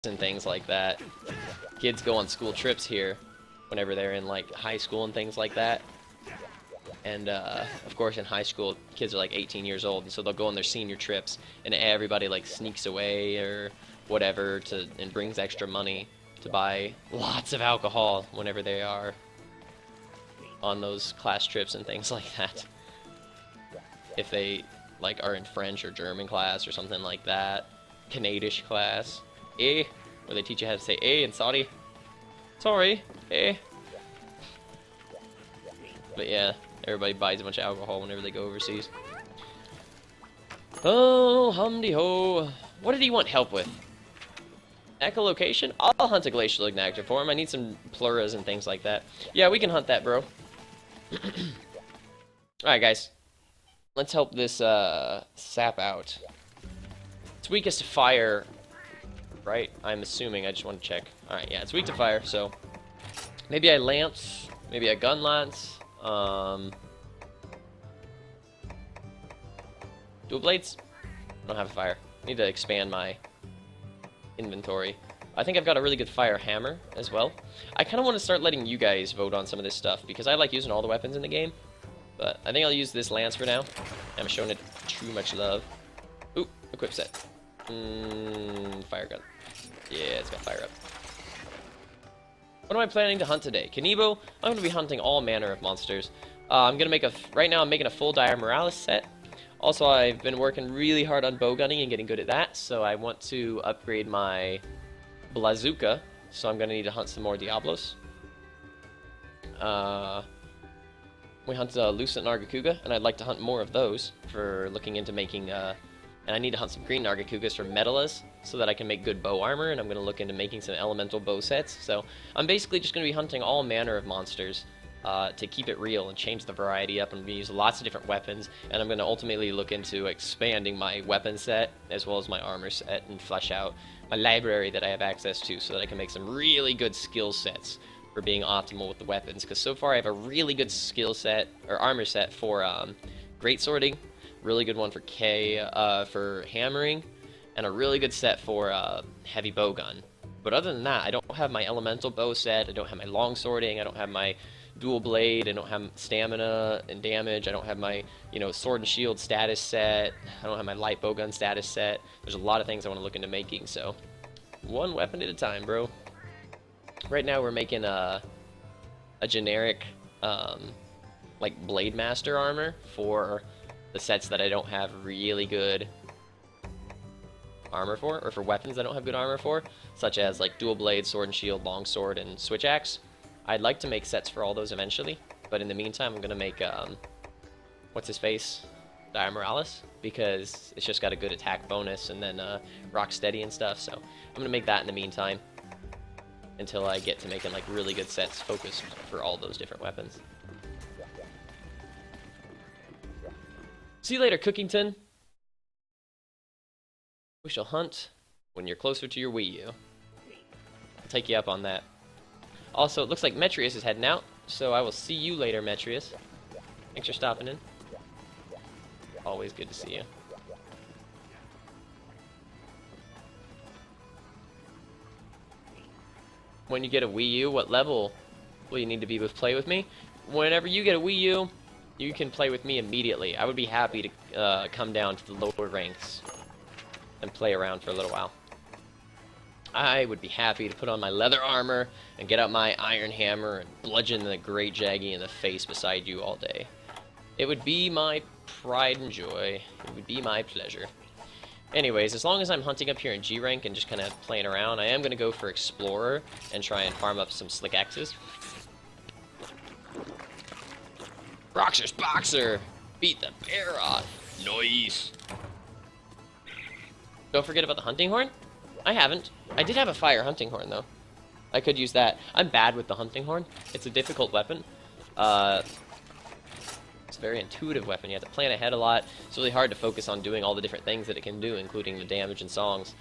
and things like that. Kids go on school trips here whenever they're in like high school and things like that. And of course in high school kids are like 18 years old, and so they'll go on their senior trips and everybody like sneaks away or whatever and brings extra money to buy lots of alcohol whenever they are on those class trips and things like that. If they like are in French or German class or something like that, Canadish class, where they teach you how to say in Saudi. Sorry, But yeah, everybody buys a bunch of alcohol whenever they go overseas. Oh, humdy ho. What did he want help with? Echolocation? I'll hunt a glacial ignactor for him. I need some pleuras and things like that. Yeah, we can hunt that, bro. Alright, guys. Let's help this sap out. It's weakest to fire, right? I'm assuming. I just want to check. Alright, yeah, it's weak to fire, so maybe I lance, maybe I gun lance. Dual blades? I don't have a fire. I need to expand my inventory. I think I've got a really good fire hammer as well. I kind of want to start letting you guys vote on some of this stuff because I like using all the weapons in the game. But I think I'll use this lance for now. I'm showing it too much love. Ooh, equip set. Fire gun. Yeah, it's got fire up. What am I planning to hunt today? Kanibo? I'm going to be hunting all manner of monsters. I'm going to make right now I'm making a full Dire Moralis set. Also, I've been working really hard on bow gunning and getting good at that, so I want to upgrade my Blazuka, so I'm going to need to hunt some more Diablos. We hunt Lucent Nargacuga, and I'd like to hunt more of those for looking into making, and I need to hunt some green Nargacugas for Metalas, so that I can make good bow armor, and I'm going to look into making some elemental bow sets. So I'm basically just going to be hunting all manner of monsters to keep it real and change the variety up, and use lots of different weapons, and I'm going to ultimately look into expanding my weapon set as well as my armor set and flesh out my library that I have access to so that I can make some really good skill sets for being optimal with the weapons, because so far I have a really good skill set or armor set for great swording, really good one for for hammering, and a really good set for heavy bowgun. But other than that, I don't have my elemental bow set, I don't have my long swording, I don't have my dual blade, I don't have stamina and damage, I don't have my, sword and shield status set, I don't have my light bowgun status set. There's a lot of things I want to look into making, so one weapon at a time, bro. Right now we're making a generic like Blade Master armor for the sets that I don't have really good armor for, or for weapons I don't have good armor for, such as like dual blade, sword and shield, long sword, and switch axe. I'd like to make sets for all those eventually, but in the meantime I'm gonna make what's his face, Dire Moralis, because it's just got a good attack bonus and then rock steady and stuff. So I'm gonna make that in the meantime until I get to making like really good sets focused for all those different weapons. See you later, Cookington. We shall hunt when you're closer to your Wii U. I'll take you up on that. Also, it looks like Metrius is heading out, so I will see you later, Metrius. Thanks for stopping in. Always good to see you. When you get a Wii U, what level will you need to be with Play With Me? Whenever you get a Wii U, you can play with me immediately. I would be happy to come down to the lower ranks and play around for a little while. I would be happy to put on my leather armor and get out my iron hammer and bludgeon the Great Jaggy in the face beside you all day. It would be my pride and joy. It would be my pleasure. Anyways, as long as I'm hunting up here in G rank and just kind of playing around, I am going to go for Explorer and try and farm up some slick axes. Roxor's Boxer! Beat the bear off! Nice! Don't forget about the hunting horn? I haven't. I did have a fire hunting horn, though. I could use that. I'm bad with the hunting horn. It's a difficult weapon. It's a very intuitive weapon. You have to plan ahead a lot. It's really hard to focus on doing all the different things that it can do, including the damage and songs,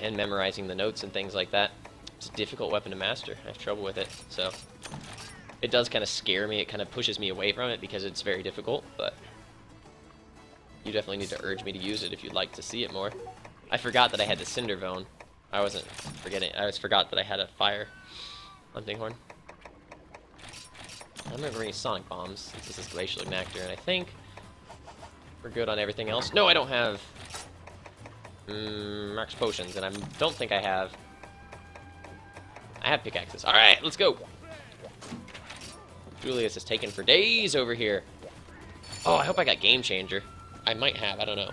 and memorizing the notes and things like that. It's a difficult weapon to master. I have trouble with it, so it does kind of scare me. It kind of pushes me away from it because it's very difficult, but you definitely need to urge me to use it if you'd like to see it more. I forgot that I had the Cinderbone. I wasn't forgetting. I just forgot that I had a fire hunting horn. I don't remember any sonic bombs since this is Glacial Ignactor, and I think we're good on everything else. No, I don't have max potions, and I don't think I have. I have pickaxes. All right, let's go. Julius is taken for days over here. Oh, I hope I got Game Changer. I might have. I don't know.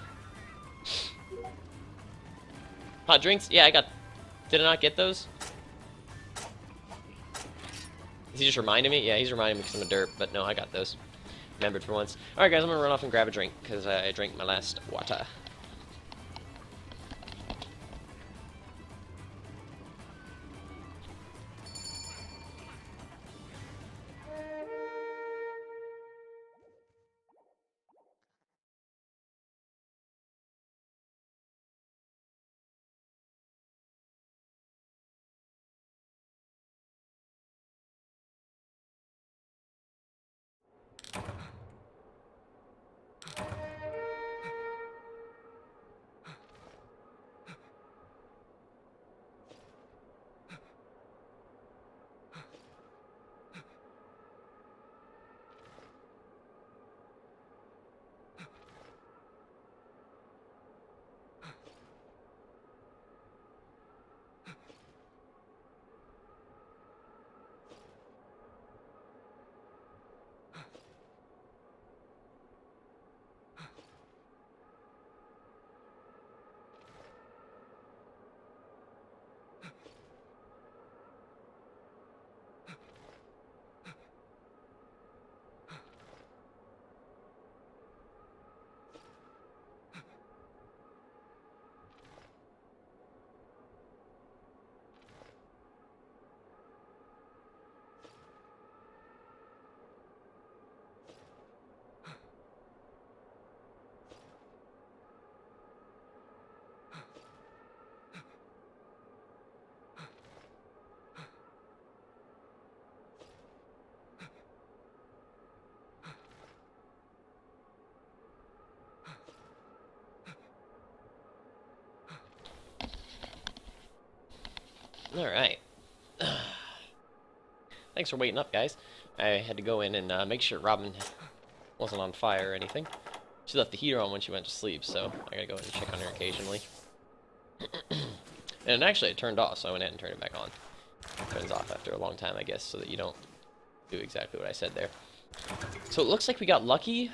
Hot drinks? Yeah, I got. Did I not get those? Is he just reminding me? Yeah, he's reminding me because I'm a derp, but no, I got those. Remembered for once. Alright, guys, I'm gonna run off and grab a drink because I drank my last water. Alright. Thanks for waiting up, guys. I had to go in and make sure Robin wasn't on fire or anything. She left the heater on when she went to sleep, so I gotta go in and check on her occasionally. And actually it turned off, so I went ahead and turned it back on. It turns off after a long time, I guess, so that you don't do exactly what I said there. So it looks like we got lucky,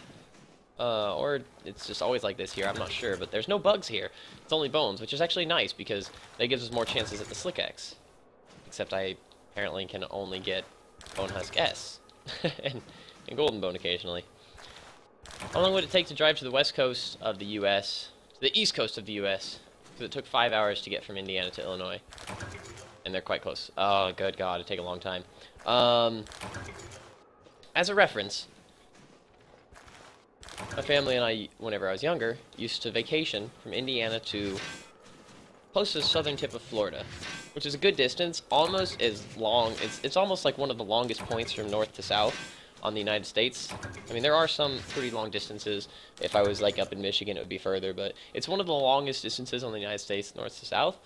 or it's just always like this here, I'm not sure, but there's no bugs here. It's only bones, which is actually nice, because that gives us more chances at the Slick X. Except I apparently can only get Bone Husk S, and Golden Bone occasionally. How long would it take to drive to the west coast of the U.S., to the east coast of the U.S.? Because it took 5 hours to get from Indiana to Illinois. And they're quite close. Oh, good God, it'd take a long time. As a reference, my family and I, whenever I was younger, used to vacation from Indiana to close to the southern tip of Florida, which is a good distance, almost as long. It's almost like one of the longest points from north to south on the United States. I mean, there are some pretty long distances. If I was like up in Michigan, it would be further, but it's one of the longest distances on the United States, north to south.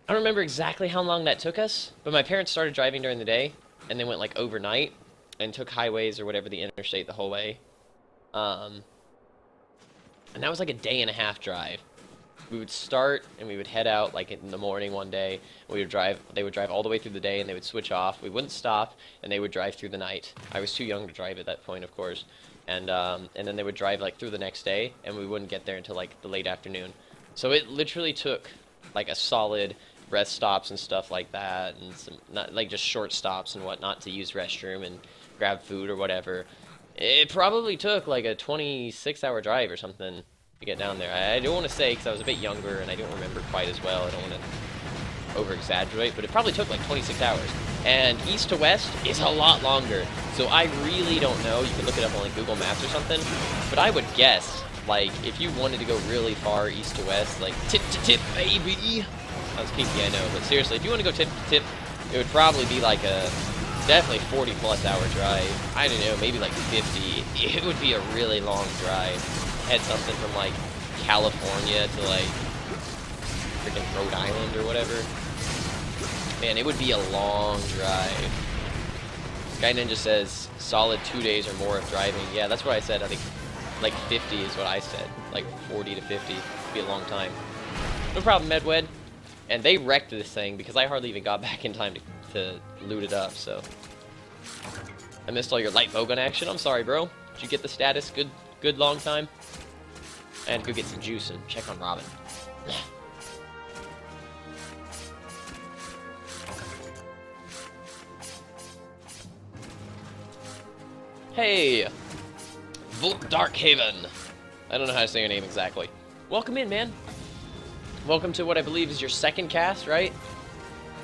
I don't remember exactly how long that took us, but my parents started driving during the day, and they went like overnight, and took highways or whatever, the interstate the whole way. And that was like a day and a half drive. We would start and we would head out like in the morning one day. We would drive. They would drive all the way through the day and they would switch off. We wouldn't stop and they would drive through the night. I was too young to drive at that point, of course. And then they would drive like through the next day and we wouldn't get there until like the late afternoon. So it literally took like a solid rest stops and stuff like that, and some not like just short stops and whatnot to use restroom and grab food or whatever. It probably took like a 26-hour drive or something to get down there. I don't want to say because I was a bit younger and I don't remember quite as well. I don't want to over-exaggerate, but it probably took like 26 hours. And east to west is a lot longer, so I really don't know. You can look it up on like Google Maps or something, but I would guess like if you wanted to go really far east to west, like tip to tip, baby. Sounds kinky, I know, but seriously, if you want to go tip to tip, it would probably be like a definitely 40+ hour drive. I don't know, maybe like 50. It would be a really long drive. Head something from like California to like freaking Rhode Island or whatever. Man, it would be a long drive. Guy Ninja says solid 2 days or more of driving. Yeah, that's what I said. I think like 50 is what I said. Like 40 to 50 would be a long time. No problem, Medwed. And they wrecked this thing because I hardly even got back in time to loot it up, so. I missed all your light bowgun action. I'm sorry, bro. Did you get the status? Good long time? I had to go get some juice and check on Robin. Hey! Volt Darkhaven! I don't know how to say your name exactly. Welcome in, man. Welcome to what I believe is your second cast, right?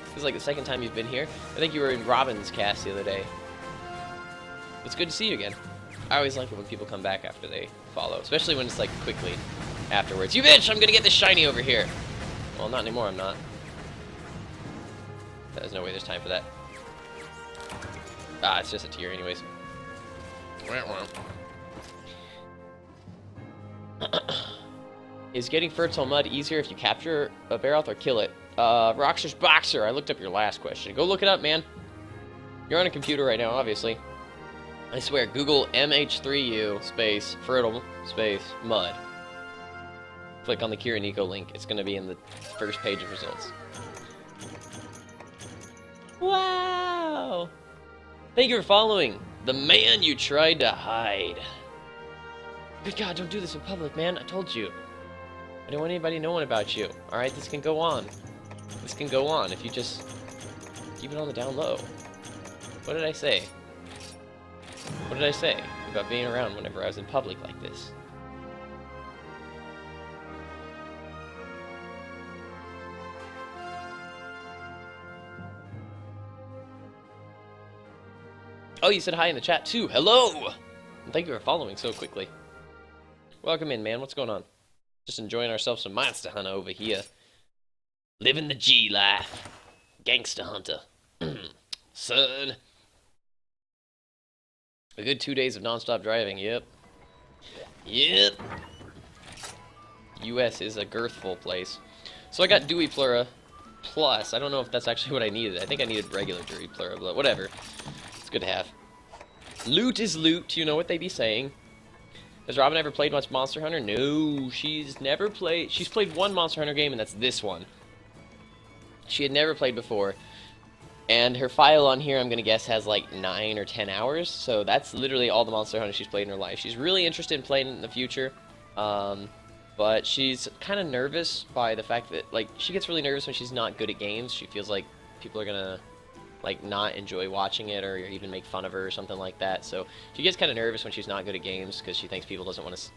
This is like the second time you've been here. I think you were in Robin's cast the other day. It's good to see you again. I always like it when people come back after they follow, especially when it's like quickly afterwards. You bitch! I'm gonna get this shiny over here! Well, not anymore, I'm not. There's no way there's time for that. Ah, it's just a tier anyways. Is getting fertile mud easier if you capture a Barroth or kill it? Roxer's Boxer, I looked up your last question. Go look it up, man. You're on a computer right now, obviously. I swear, Google MH3U space fertile space mud. Click on the Kira Nico link. It's going to be in the first page of results. Wow! Thank you for following. The man you tried to hide. Good God, don't do this in public, man. I told you. I don't want anybody knowing about you. Alright, this can go on. This can go on if you just keep it on the down low. What did I say? What did I say about being around whenever I was in public like this? Oh, you said hi in the chat too. Hello! And thank you for following so quickly. Welcome in, man. What's going on? Just enjoying ourselves some Monster Hunter over here. Living the G life. Gangsta Hunter. Son. A good 2 days of non-stop driving, yep. Yep. US is a girthful place. So I got Dewey Plura Plus. I don't know if that's actually what I needed. I think I needed regular Dewey Plura, but whatever. It's good to have. Loot is loot, you know what they be saying. Has Robin ever played much Monster Hunter? No, she's never played. She's played one Monster Hunter game, and that's this one. She had never played before. And her file on here, I'm going to guess, has like 9 or 10 hours. So that's literally all the Monster Hunter she's played in her life. She's really interested in playing in the future. But she's kind of nervous by the fact that, like, she gets really nervous when she's not good at games. She feels like people are going to, like, not enjoy watching it or even make fun of her or something like that. So she gets kind of nervous when she's not good at games because she thinks people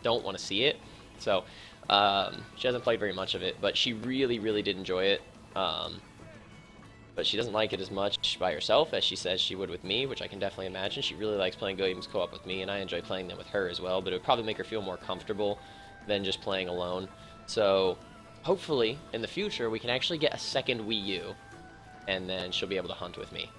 don't want to see it. So she hasn't played very much of it, but she really did enjoy it. But she doesn't like it as much by herself as she says she would with me, which I can definitely imagine. She really likes playing games co-op with me, and I enjoy playing them with her as well, but it would probably make her feel more comfortable than just playing alone. So hopefully in the future we can actually get a second Wii U, and then she'll be able to hunt with me.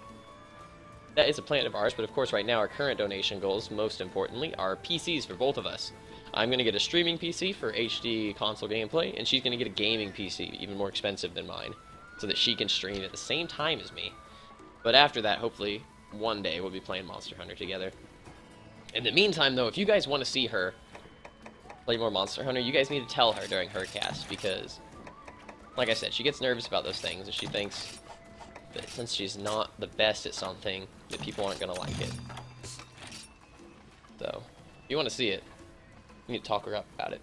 That is a plan of ours, but of course right now our current donation goals, most importantly, are PCs for both of us. I'm going to get a streaming PC for HD console gameplay, and she's going to get a gaming PC, even more expensive than mine, so that she can stream at the same time as me. But after that, hopefully, one day we'll be playing Monster Hunter together. In the meantime, though, if you guys want to see her play more Monster Hunter, you guys need to tell her during her cast, because, like I said, she gets nervous about those things, and she thinks that since she's not the best at something, that people aren't going to like it. So, if you want to see it, you need to talk her up about it.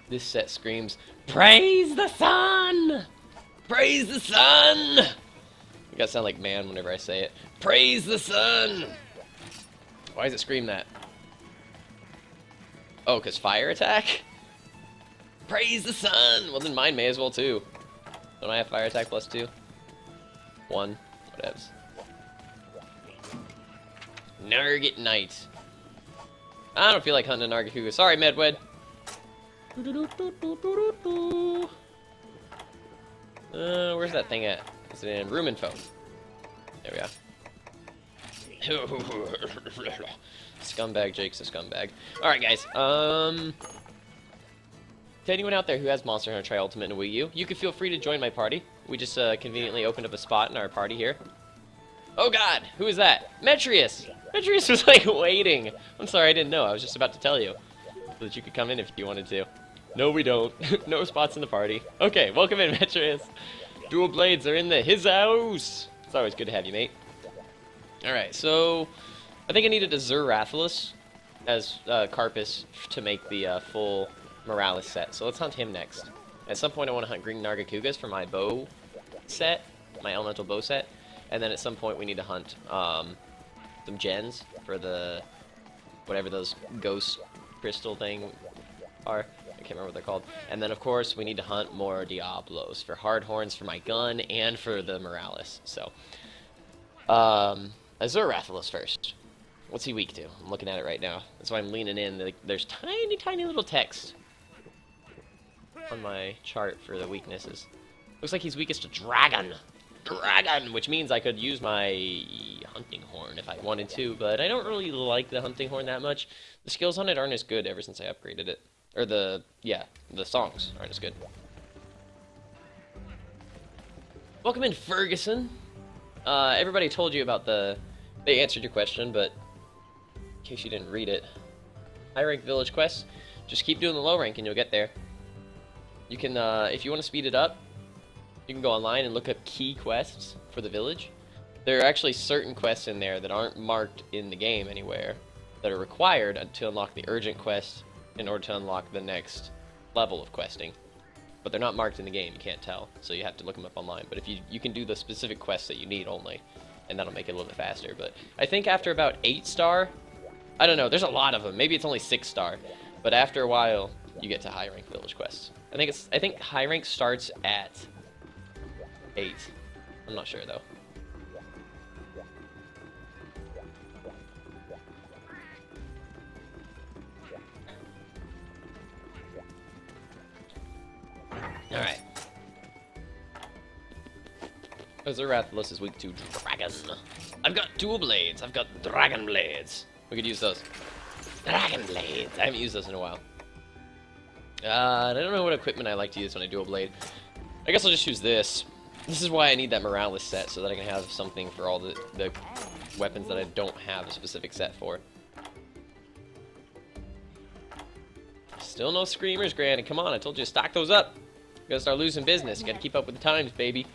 This set screams, "Praise the sun! Praise the sun!" You gotta sound like man whenever I say it. Praise the sun! Why does it scream that? Oh, 'cause fire attack? Praise the sun! Well, then mine may as well too. Don't I have fire attack plus 2? 1. Whatevs. Nargit Knight. I don't feel like hunting a Nargacuga. Sorry, Medwed. Where's that thing at? Is it in Room Info? There we go. Scumbag Jake's a scumbag. Alright, guys. To anyone out there who has Monster Hunter Tri Ultimate and Wii U, you can feel free to join my party. We just conveniently opened up a spot in our party here. Oh god, who is that? Metrius! Metrius was like waiting. I'm sorry, I didn't know. I was just about to tell you. So that you could come in if you wanted to. No, we don't. No spots in the party. Okay, welcome in, Metrius. Dual Blades are in his house. It's always good to have you, mate. Alright, so I think I needed a Zerathulus as Carpus to make the full Morales set. So let's hunt him next. At some point I want to hunt green Nargacugas for my bow set, my elemental bow set. And then at some point we need to hunt some gens for the whatever those ghost crystal thing are. I can't remember what they're called. And then of course we need to hunt more Diablos for hard horns for my gun and for the Morales. So Azurathulus first. What's he weak to? I'm looking at it right now. That's why I'm leaning in. There's tiny little text on my chart for the weaknesses. Looks like he's weakest to dragon. Dragon, which means I could use my hunting horn if I wanted to, but I don't really like the hunting horn that much. The skills on it aren't as good ever since I upgraded it. Or the songs aren't as good. Welcome in, Ferguson. Everybody told you about they answered your question, but in case you didn't read it, high rank village quests, just keep doing the low rank and you'll get there. You can, if you want to speed it up, you can go online and look up key quests for the village. There are actually certain quests in there that aren't marked in the game anywhere that are required to unlock the urgent quest in order to unlock the next level of questing. But they're not marked in the game, you can't tell, so you have to look them up online. But if you can do the specific quests that you need only, and that'll make it a little bit faster. But I think after about 8 star, I don't know, there's a lot of them. Maybe it's only 6 star, but after a while, you get to high rank village quests. I think high rank starts at 8. I'm not sure though. Alright. Azurathulus is weak to dragon. I've got dual blades. I've got dragon blades. We could use those. Dragon blades. I haven't used those in a while. I don't know what equipment I like to use when I dual blade. I guess I'll just use this. This is why I need that Morales set, so that I can have something for all the weapons that I don't have a specific set for. Still no screamers, Granny. Come on, I told you to stock those up. You gotta start losing business. You gotta keep up with the times, baby.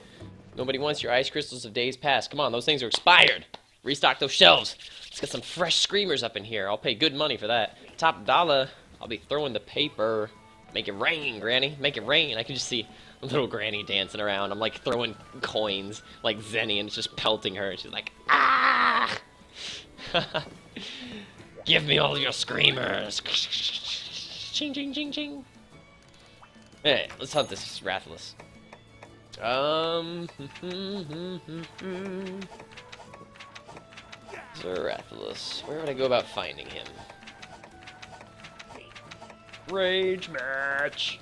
Nobody wants your ice crystals of days past. Come on, those things are expired. Restock those shelves. Let's get some fresh screamers up in here. I'll pay good money for that. Top dollar. I'll be throwing the paper. Make it rain, Granny. Make it rain. I can just see little Granny dancing around. I'm like throwing coins like Zenny and it's just pelting her. She's like, ah! Give me all your screamers. Ching, ching, ching, ching. Alright, let's hunt this Rathless. Zerathulus. Where would I go about finding him? Rage match!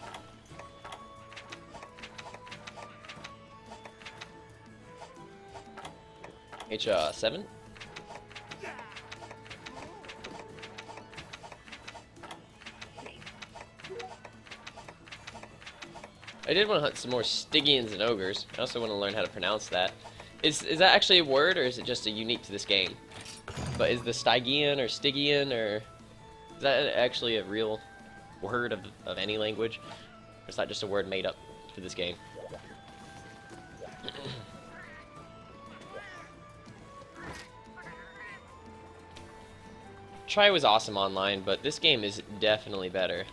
H7? I did want to hunt some more Stygians and Ogres. I also want to learn how to pronounce that. Is that actually a word, or is it just a unique to this game? But is the Stygian or Stygian, or is that actually a real word of any language? Or is that just a word made up for this game? Tri was awesome online, but this game is definitely better.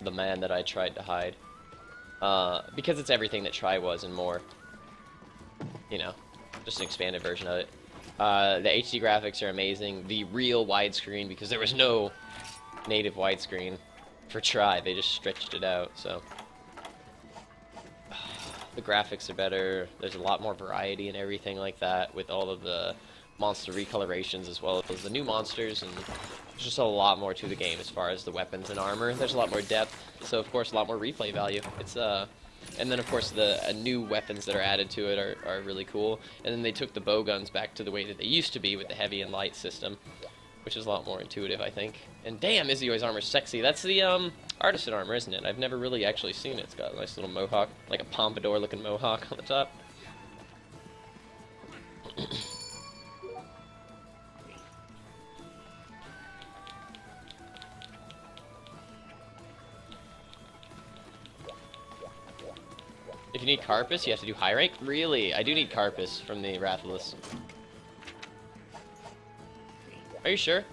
The man that I tried to hide. Because it's everything that Tri was and more. You know, just an expanded version of it. The HD graphics are amazing. The real widescreen, because there was no native widescreen for Tri, they just stretched it out, so. The graphics are better. There's a lot more variety and everything like that, with all of the monster recolorations as well as the new monsters, and there's just a lot more to the game as far as the weapons and armor. There's a lot more depth, so of course a lot more replay value. It's And then, of course, the new weapons that are added to it are really cool. And then they took the bow guns back to the way that they used to be with the heavy and light system, which is a lot more intuitive, I think. And damn, Izio's armor's sexy. That's the artisan armor, isn't it? I've never really actually seen it. It's got a nice little mohawk, like a pompadour-looking mohawk on the top. If you need Carpus, you have to do high rank? Really? I do need Carpus from the Rathalos. Are you sure?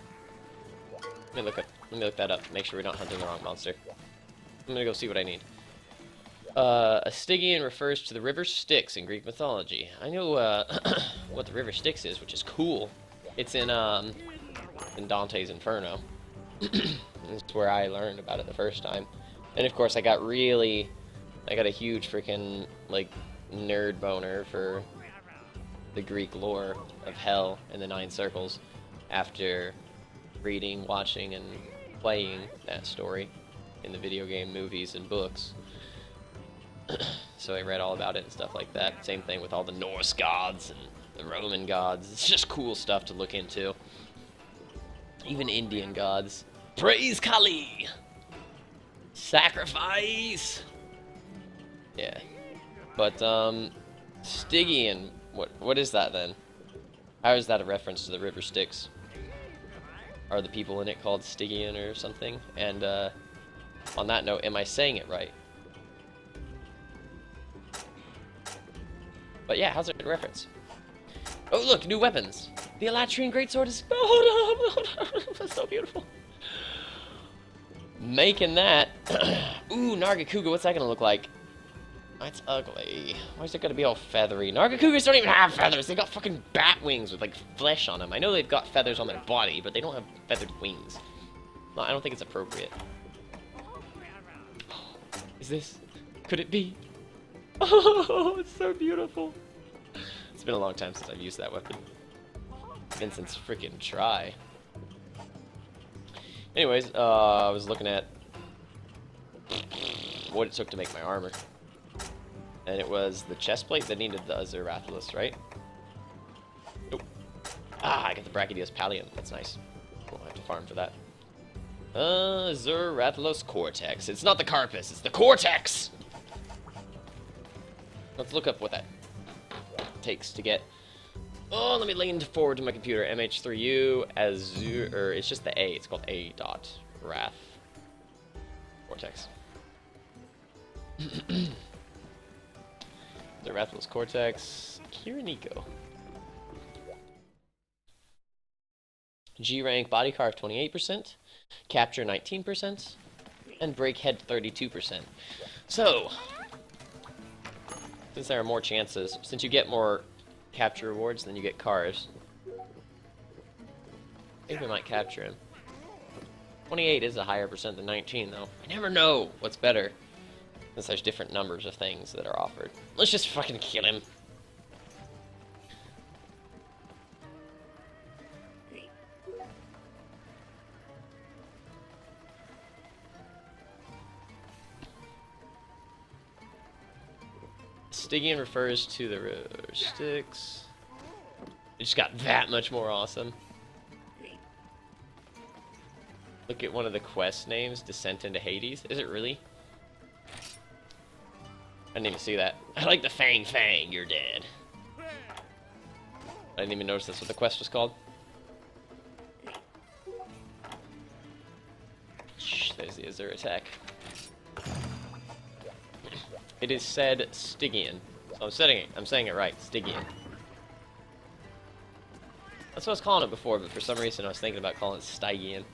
Let me look that up. Make sure we're not hunting the wrong monster. I'm gonna go see what I need. A Stygian refers to the river Styx in Greek mythology. I know what the river Styx is, which is cool. It's in Dante's Inferno. That's where I learned about it the first time. And of course, I got a huge freaking like nerd boner for the Greek lore of hell and the Nine Circles after reading, watching, and playing that story in the video game, movies, and books. So I read all about it and stuff like that. Same thing with all the Norse gods and the Roman gods. It's just cool stuff to look into. Even Indian gods. Praise Kali! Sacrifice! Yeah. But, Stygian, what is that then? How is that a reference to the river Styx? Are the people in it called Stygian or something? And, on that note, am I saying it right? But yeah, how's it a reference? Oh look, new weapons! The Elatrian Greatsword is... Oh no! That's so beautiful. Making that... Ooh, Nargacuga, what's that gonna look like? That's ugly. Why is it gonna be all feathery? Nargacugas don't even have feathers! They got fucking bat wings with, like, flesh on them. I know they've got feathers on their body, but they don't have feathered wings. No, I don't think it's appropriate. Is this... Could it be? Oh, it's so beautiful. It's been a long time since I've used that weapon. Been since freaking Try. Anyways, I was looking at what it took to make my armor. And it was the chest plate that needed the Azure Rathalos, right? Nope. Ah, I got the Brachydios Pallium. That's nice. Cool, I have to farm for that. Azure Rathalos Cortex. It's not the Carpus, it's the Cortex! Let's look up what that takes to get... Oh, let me lean forward to my computer. MH3U, Azure... Or it's just the A. It's called A dot Wrath Cortex. The Rathalos Cortex. Kiriniko. G rank body carve 28%, capture 19%, and break head 32%. So, since there are more chances, since you get more capture rewards than you get carves, I think we might capture him. 28 is a higher percent than 19, though. I never know what's better, since there's different numbers of things that are offered. Let's just fucking kill him. Stygian refers to the river Styx. It just got that much more awesome. Look at one of the quest names, Descent into Hades. Is it really? I didn't even see that. I like the Fang Fang, you're dead. I didn't even notice that's what the quest was called. Shh, there's the Azure attack. It is said Stygian. So I'm saying it right, Stygian. That's what I was calling it before, but for some reason I was thinking about calling it Stygian.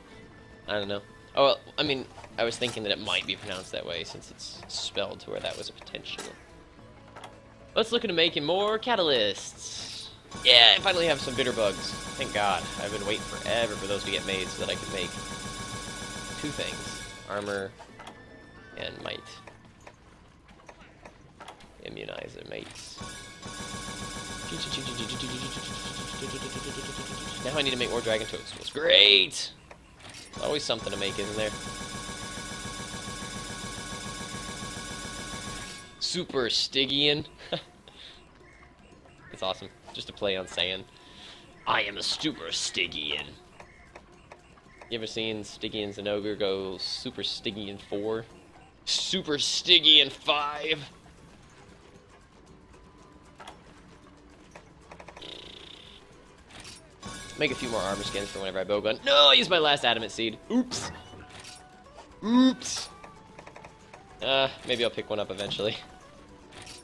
I don't know. Oh, well, I mean, I was thinking that it might be pronounced that way since it's spelled to where that was a potential. Let's look into making more catalysts. Yeah, I finally have some bitter bugs. Thank God. I've been waiting forever for those to get made so that I could make two things. Armor and might. Immunizer mates. Now I need to make more dragon toadstools. Great! Always something to make, isn't there? Super Stygian. It's awesome. Just a play on saying, I am a Super Stygian. You ever seen Stygian Zenogre go Super Stygian 4? Super Stygian 5? Make a few more armor skins for whenever I bowgun. No, I used my last adamant seed. Oops. Oops. Maybe I'll pick one up eventually.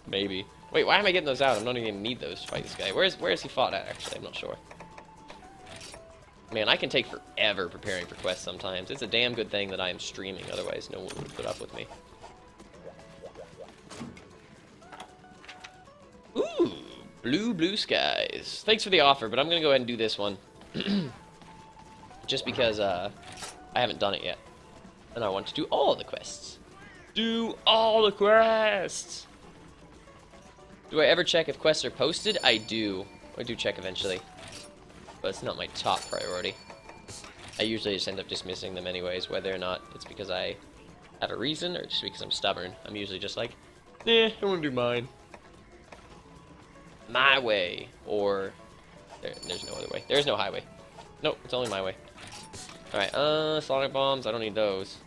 Maybe. Wait, why am I getting those out? I'm not even gonna need those to fight this guy. Where is he fought at, actually? I'm not sure. Man, I can take forever preparing for quests sometimes. It's a damn good thing that I am streaming, otherwise no one would put up with me. Ooh, blue skies. Thanks for the offer, but I'm gonna go ahead and do this one. Just because, I haven't done it yet. And I want to do all the quests. Do all the quests! Do I ever check if quests are posted? I do. I do check eventually. But it's not my top priority. I usually just end up dismissing them anyways, whether or not it's because I have a reason or just because I'm stubborn. I'm usually just like, I want to do mine. My way. Or, there's no other way. There's no highway. Nope, it's only my way. Alright, sonic bombs, I don't need those.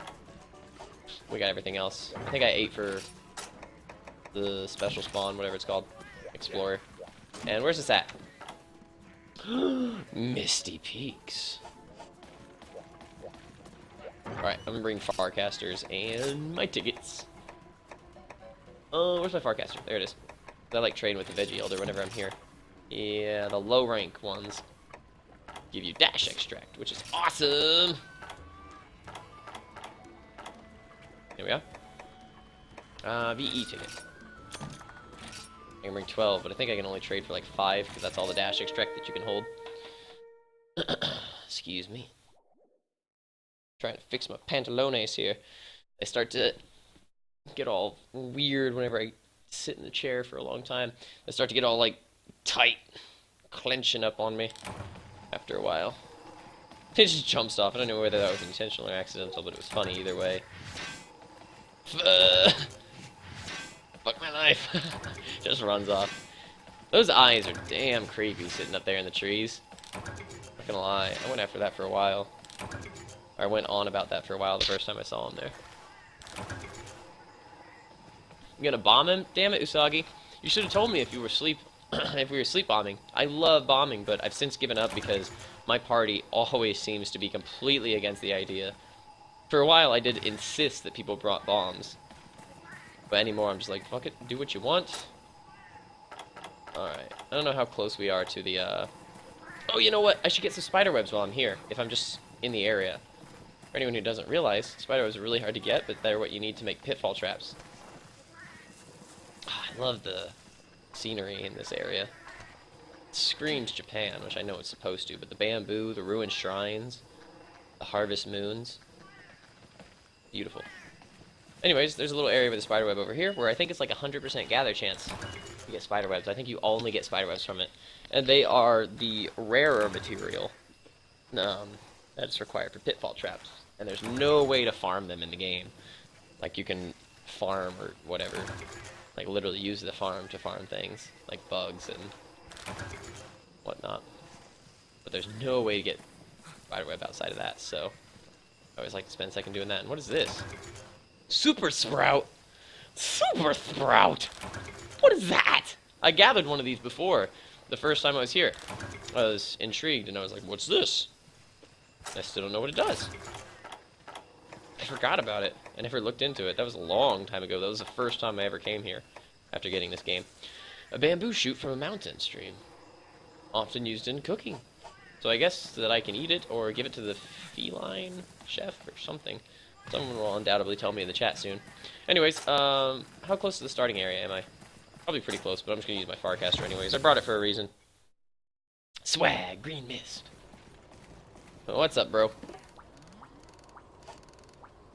We got everything else. I think I ate for the special spawn, whatever it's called. Explorer. And where's this at? Misty Peaks. Alright, I'm gonna bring Farcasters and my tickets. Where's my Farcaster? There it is. I like trading with the Veggie Elder whenever I'm here. Yeah, the low rank ones give you dash extract, which is awesome! Here we are. VE ticket. I can bring 12, but I think I can only trade for like 5, because that's all the dash extract that you can hold. Excuse me. Trying to fix my pantalones here. They start to get all weird whenever I sit in the chair for a long time. They start to get all, like, tight, clenching up on me after a while. It just jumps off. I don't know whether that was intentional or accidental, but it was funny either way. Fuck my life. Just runs off. Those eyes are damn creepy sitting up there in the trees. Not gonna lie, I went after that for a while. Or I went on about that for a while the first time I saw him there. You gonna bomb him? Damn it, Usagi. You should have told me if you were if we were sleep bombing. I love bombing, but I've since given up because my party always seems to be completely against the idea. For a while, I did insist that people brought bombs. But anymore, I'm just like, fuck it, do what you want. Alright, I don't know how close we are to the, Oh, you know what? I should get some spiderwebs while I'm here, if I'm just in the area. For anyone who doesn't realize, spiderwebs are really hard to get, but they're what you need to make pitfall traps. Oh, I love the scenery in this area. It screams Japan, which I know it's supposed to, but the bamboo, the ruined shrines, the harvest moons. Beautiful. Anyways, there's a little area with a spiderweb over here where I think it's like 100% gather chance to get spiderwebs. I think you only get spiderwebs from it. And they are the rarer material that's required for pitfall traps. And there's no way to farm them in the game. Like you can farm or whatever. Like literally use the farm to farm things. Like bugs and whatnot. But there's no way to get spiderweb outside of that, so I always like to spend a second doing that. And what is this? Super Sprout! Super Sprout! What is that? I gathered one of these before, the first time I was here. I was intrigued, and I was like, what's this? I still don't know what it does. I forgot about it. I never looked into it. That was a long time ago. That was the first time I ever came here after getting this game. A bamboo shoot from a mountain stream. Often used in cooking. So I guess that I can eat it or give it to the feline chef or something. Someone will undoubtedly tell me in the chat soon. Anyways, how close to the starting area am I? Probably pretty close, but I'm just going to use my Farcaster anyways. I brought it for a reason. Swag, green mist. Oh, what's up, bro?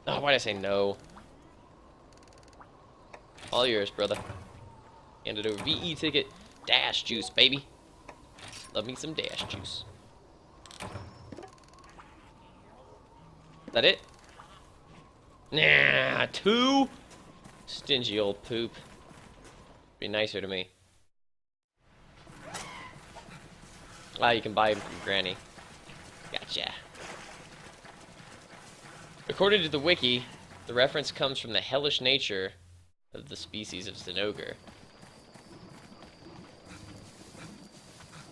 Oh, why'd I say no? All yours, brother. Hand it over. VE ticket. Dash juice, baby. Love me some dash juice. That it? Nah, 2? Stingy old poop. Be nicer to me. Ah, you can buy them from Granny. Gotcha. According to the wiki, the reference comes from the hellish nature of the species of Zinogre.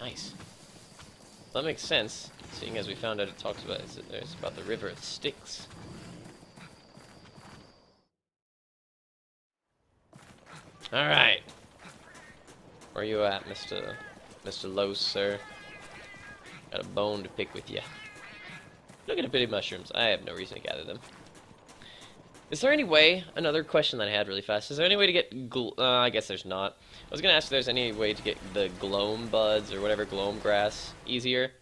Nice. Well, that makes sense, seeing as we found out it talks about it's about the river of Styx. All right. Where you at, Mr. Los, sir? Got a bone to pick with you. Look at the bitty mushrooms. I have no reason to gather them. Is there any way, another question that I had really fast, is there any way to get, I guess there's not. I was going to ask if there's any way to get the gloam buds, or whatever, gloam grass, easier.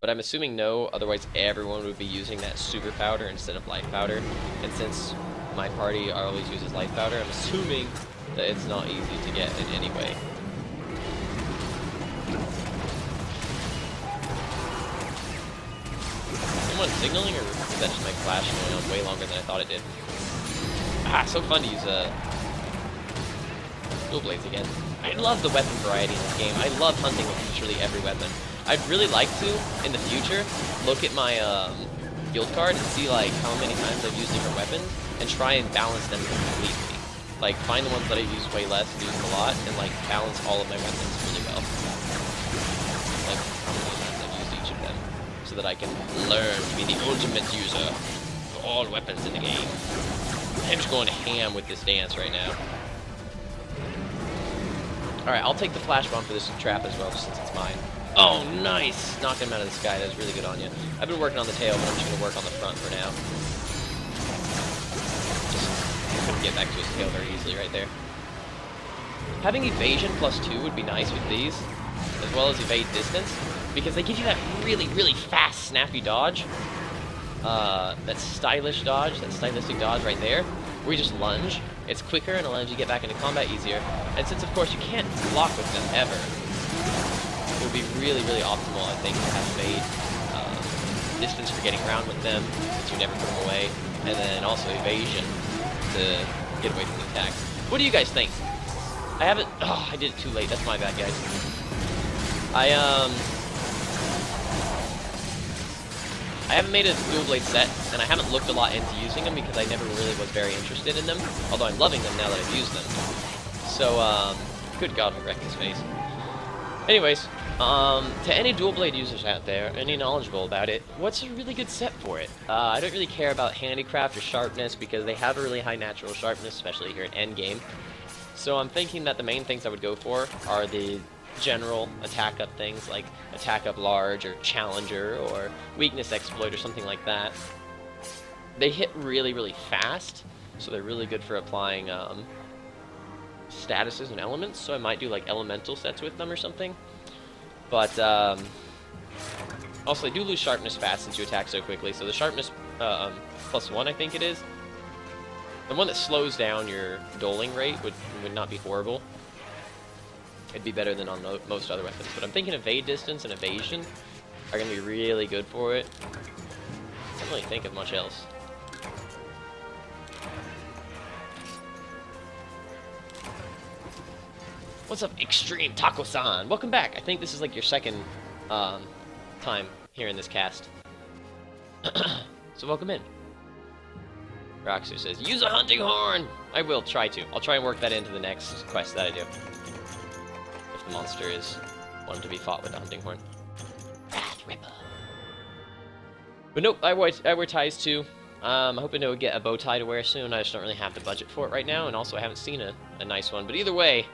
But I'm assuming no, otherwise everyone would be using that super powder instead of light powder. And since my party always uses light powder, I'm assuming that it's not easy to get in any way. Someone signaling, or is that just my flash going on way longer than I thought it did? Ah, so fun to use dual blades again. I love the weapon variety in this game. I love hunting with literally every weapon. I'd really like to, in the future, look at my guild card and see like how many times I've used different weapons and try and balance them completely. Like find the ones that I use way less and use them a lot, and like balance all of my weapons really well. Like how many times I've used each of them, so that I can learn to be the ultimate user of all weapons in the game. I'm just going ham with this dance right now. Alright, I'll take the flash bomb for this trap as well, since it's mine. Oh, nice! Knocked him out of the sky. That was really good on you. I've been working on the tail, but I'm just going to work on the front for now. Just couldn't get back to his tail very easily right there. Having evasion +2 would be nice with these, as well as evade distance, because they give you that really, really fast, snappy dodge. That stylish dodge, that stylistic dodge right there, where you just lunge. It's quicker and allows you to get back into combat easier. And since, of course, you can't block with them ever, it would be really, really optimal, I think, to have evade distance for getting around with them, since you never put them away, and then also evasion to get away from the attacks. What do you guys think? I haven't... Oh, I did it too late. That's my bad, guys. I haven't made a dual blade set, and I haven't looked a lot into using them because I never really was very interested in them, although I'm loving them now that I've used them. So, good God, I wrecked his face. Anyways, to any dual blade users out there, any knowledgeable about it, what's a really good set for it? I don't really care about handicraft or sharpness because they have a really high natural sharpness, especially here at endgame. So I'm thinking that the main things I would go for are the general attack up things like attack up large or challenger or weakness exploit or something like that. They hit really, really fast, so they're really good for applying statuses and elements, so I might do like elemental sets with them or something. But also they do lose sharpness fast since you attack so quickly, so the sharpness +1 I think it is. The one that slows down your doling rate would not be horrible. It'd be better than on most other weapons, but I'm thinking evade distance and evasion are going to be really good for it. I can't really think of much else. What's up, Extreme Taco-san? Welcome back. I think this is like your second time here in this cast. So welcome in. Roxer says, use a hunting horn! I will try to. I'll try and work that into the next quest that I do. If the monster is one to be fought with a hunting horn. Wrath Ripper. But nope, I wear ties too. I'm hoping to get a bow tie to wear soon. I just don't really have the budget for it right now, and also I haven't seen a nice one. But either way,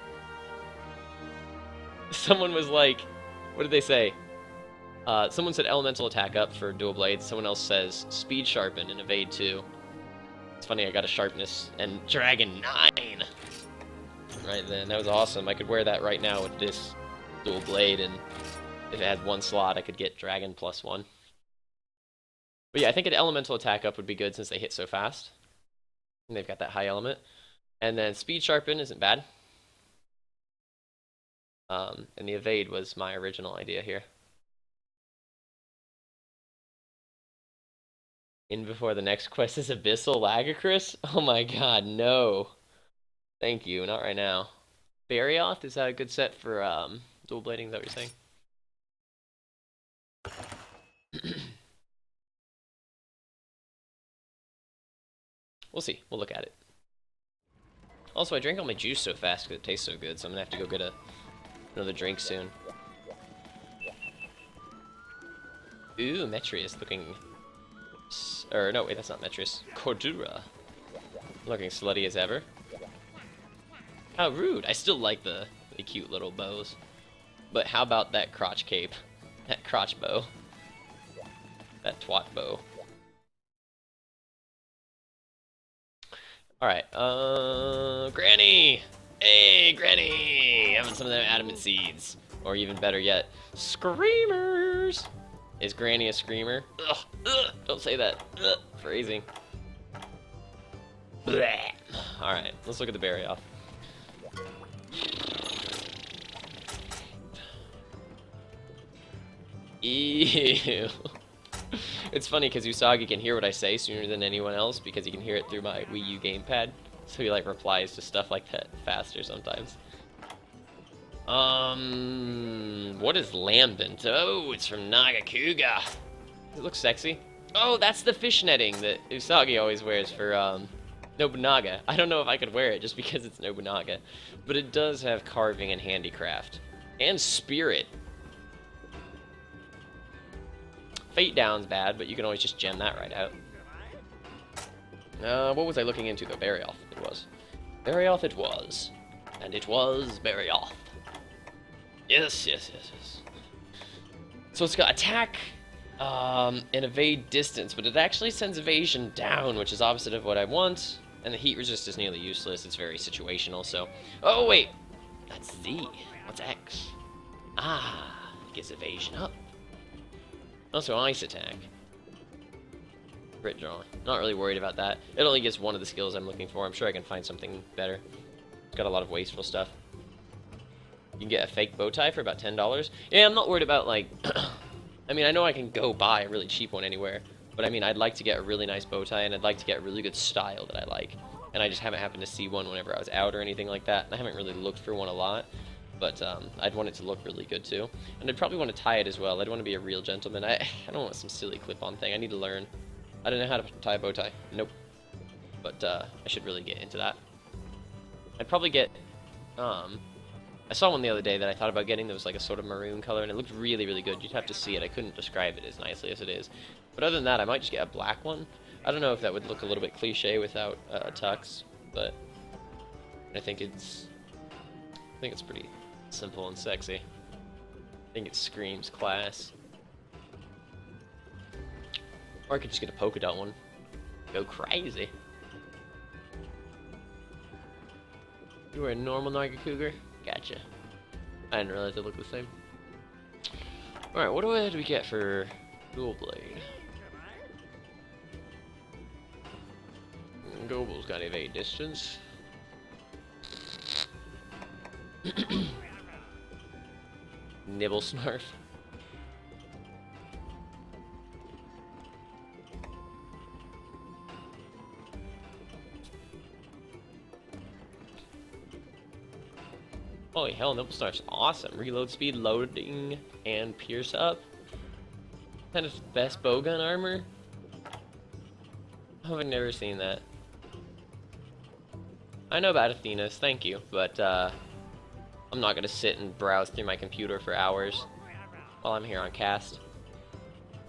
someone was like, what did they say? Someone said elemental attack up for dual blades. Someone else says speed sharpen and evade 2. It's funny, I got a sharpness and dragon 9 right then. That was awesome. I could wear that right now with this dual blade, and if it had one slot, I could get dragon +1. But yeah, I think an elemental attack up would be good since they hit so fast. And they've got that high element. And then speed sharpen isn't bad. And the evade was my original idea here. In before the next quest is Abyssal Lagacrus? Oh my god, no. Thank you, not right now. Barioth, is that a good set for dual blading? Is that what you're saying? We'll see. We'll look at it. Also, I drank all my juice so fast because it tastes so good, so I'm gonna have to go get another drink soon. Ooh, Metrius looking... Or, no, wait, that's not Metrius. Cordura. Looking slutty as ever. How rude. I still like the cute little bows. But how about that crotch cape? That crotch bow. That twat bow. Alright, Granny! Hey, Granny! Having some of them adamant seeds. Or even better yet, screamers! Is Granny a screamer? Ugh, ugh, don't say that. Ugh, phrasing. Alright, let's look at the Barioth. Ew. It's funny because Usagi can hear what I say sooner than anyone else because he can hear it through my Wii U gamepad. So he like replies to stuff like that faster sometimes. What is lambent? Oh, it's from Nagakuga. It looks sexy. Oh, that's the fish netting that Usagi always wears for Nobunaga. I don't know if I could wear it just because it's Nobunaga, but it does have carving and handicraft and spirit. Fate Down's bad, but you can always just gem that right out. What was I looking into though? Barioth it was. Barioth it was. And it was Barioth. Yes, yes, yes, yes. So it's got attack and evade distance, but it actually sends evasion down, which is opposite of what I want. And the heat resist is nearly useless. It's very situational, so... Oh, wait! That's Z. What's X? Ah, it gives evasion up. Also, ice attack. Crit draw. Not really worried about that. It only gets one of the skills I'm looking for. I'm sure I can find something better. It's got a lot of wasteful stuff. You can get a fake bow tie for about $10. Yeah, I'm not worried about, like... I mean, I know I can go buy a really cheap one anywhere. But, I mean, I'd like to get a really nice bow tie, and I'd like to get a really good style that I like. And I just haven't happened to see one whenever I was out or anything like that. And I haven't really looked for one a lot. But I'd want it to look really good too. And I'd probably want to tie it as well. I'd want to be a real gentleman. I don't want some silly clip-on thing. I need to learn. I don't know how to tie a bow tie. Nope. But I should really get into that. I'd probably get... I saw one the other day that I thought about getting that was like a sort of maroon color, and it looked really, really good. You'd have to see it. I couldn't describe it as nicely as it is. But other than that, I might just get a black one. I don't know if that would look a little bit cliche without tux, but I think it's pretty simple and sexy. I think it screams class. Or I could just get a polka dot one. Go crazy. You were a normal Nagakuga? Gotcha. I didn't realize they looked the same. Alright, what do we get for Dual Blade? Goebel's got evade distance. Nibble Snarf. Holy hell, Nibble Snarf's awesome. Reload speed, loading, and pierce up. Kind of best bowgun armor. I've never seen that. I know about Athena's, thank you, but I'm not gonna sit and browse through my computer for hours while I'm here on cast.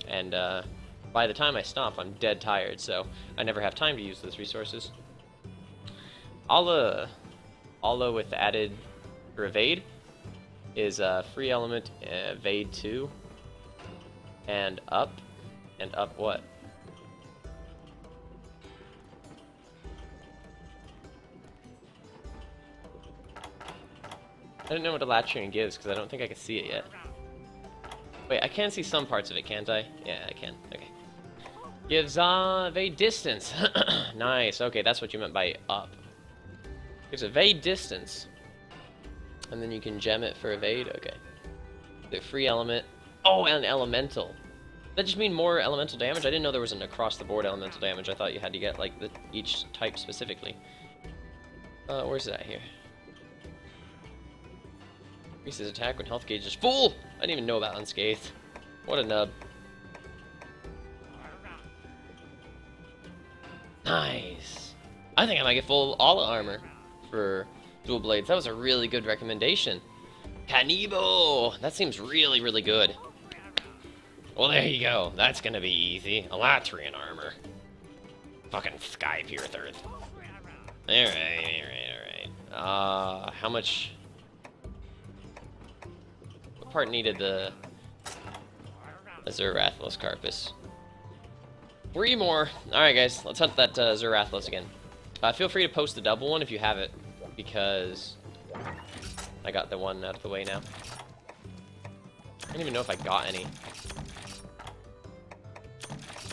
And by the time I stop, I'm dead tired, so I never have time to use those resources. Alla with added for evade is free element, evade 2, and up what? I don't know what a Latrian gives because I don't think I can see it yet. Wait, I can see some parts of it, can't I? Yeah, I can. Okay. Gives evade distance. Nice. Okay, that's what you meant by up. Gives evade distance. And then you can gem it for evade. Okay. The free element. Oh, and elemental. That just mean more elemental damage? I didn't know there was an across-the-board elemental damage. I thought you had to get, like, each type specifically. Where's it at here? Increases attack when health gauge is full! I didn't even know about Unscathed. What a nub. Nice. I think I might get full all armor for dual blades. That was a really good recommendation. Kanibo! That seems really, really good. Well, there you go. That's gonna be easy. Elatrian armor. Fucking Sky Piercer. Alright. How much... What part needed the Zerathlos Carpus? 3 more. Alright, guys. Let's hunt that Zerathlos again. Feel free to post the double one if you have it, because I got the one out of the way now. I don't even know if I got any.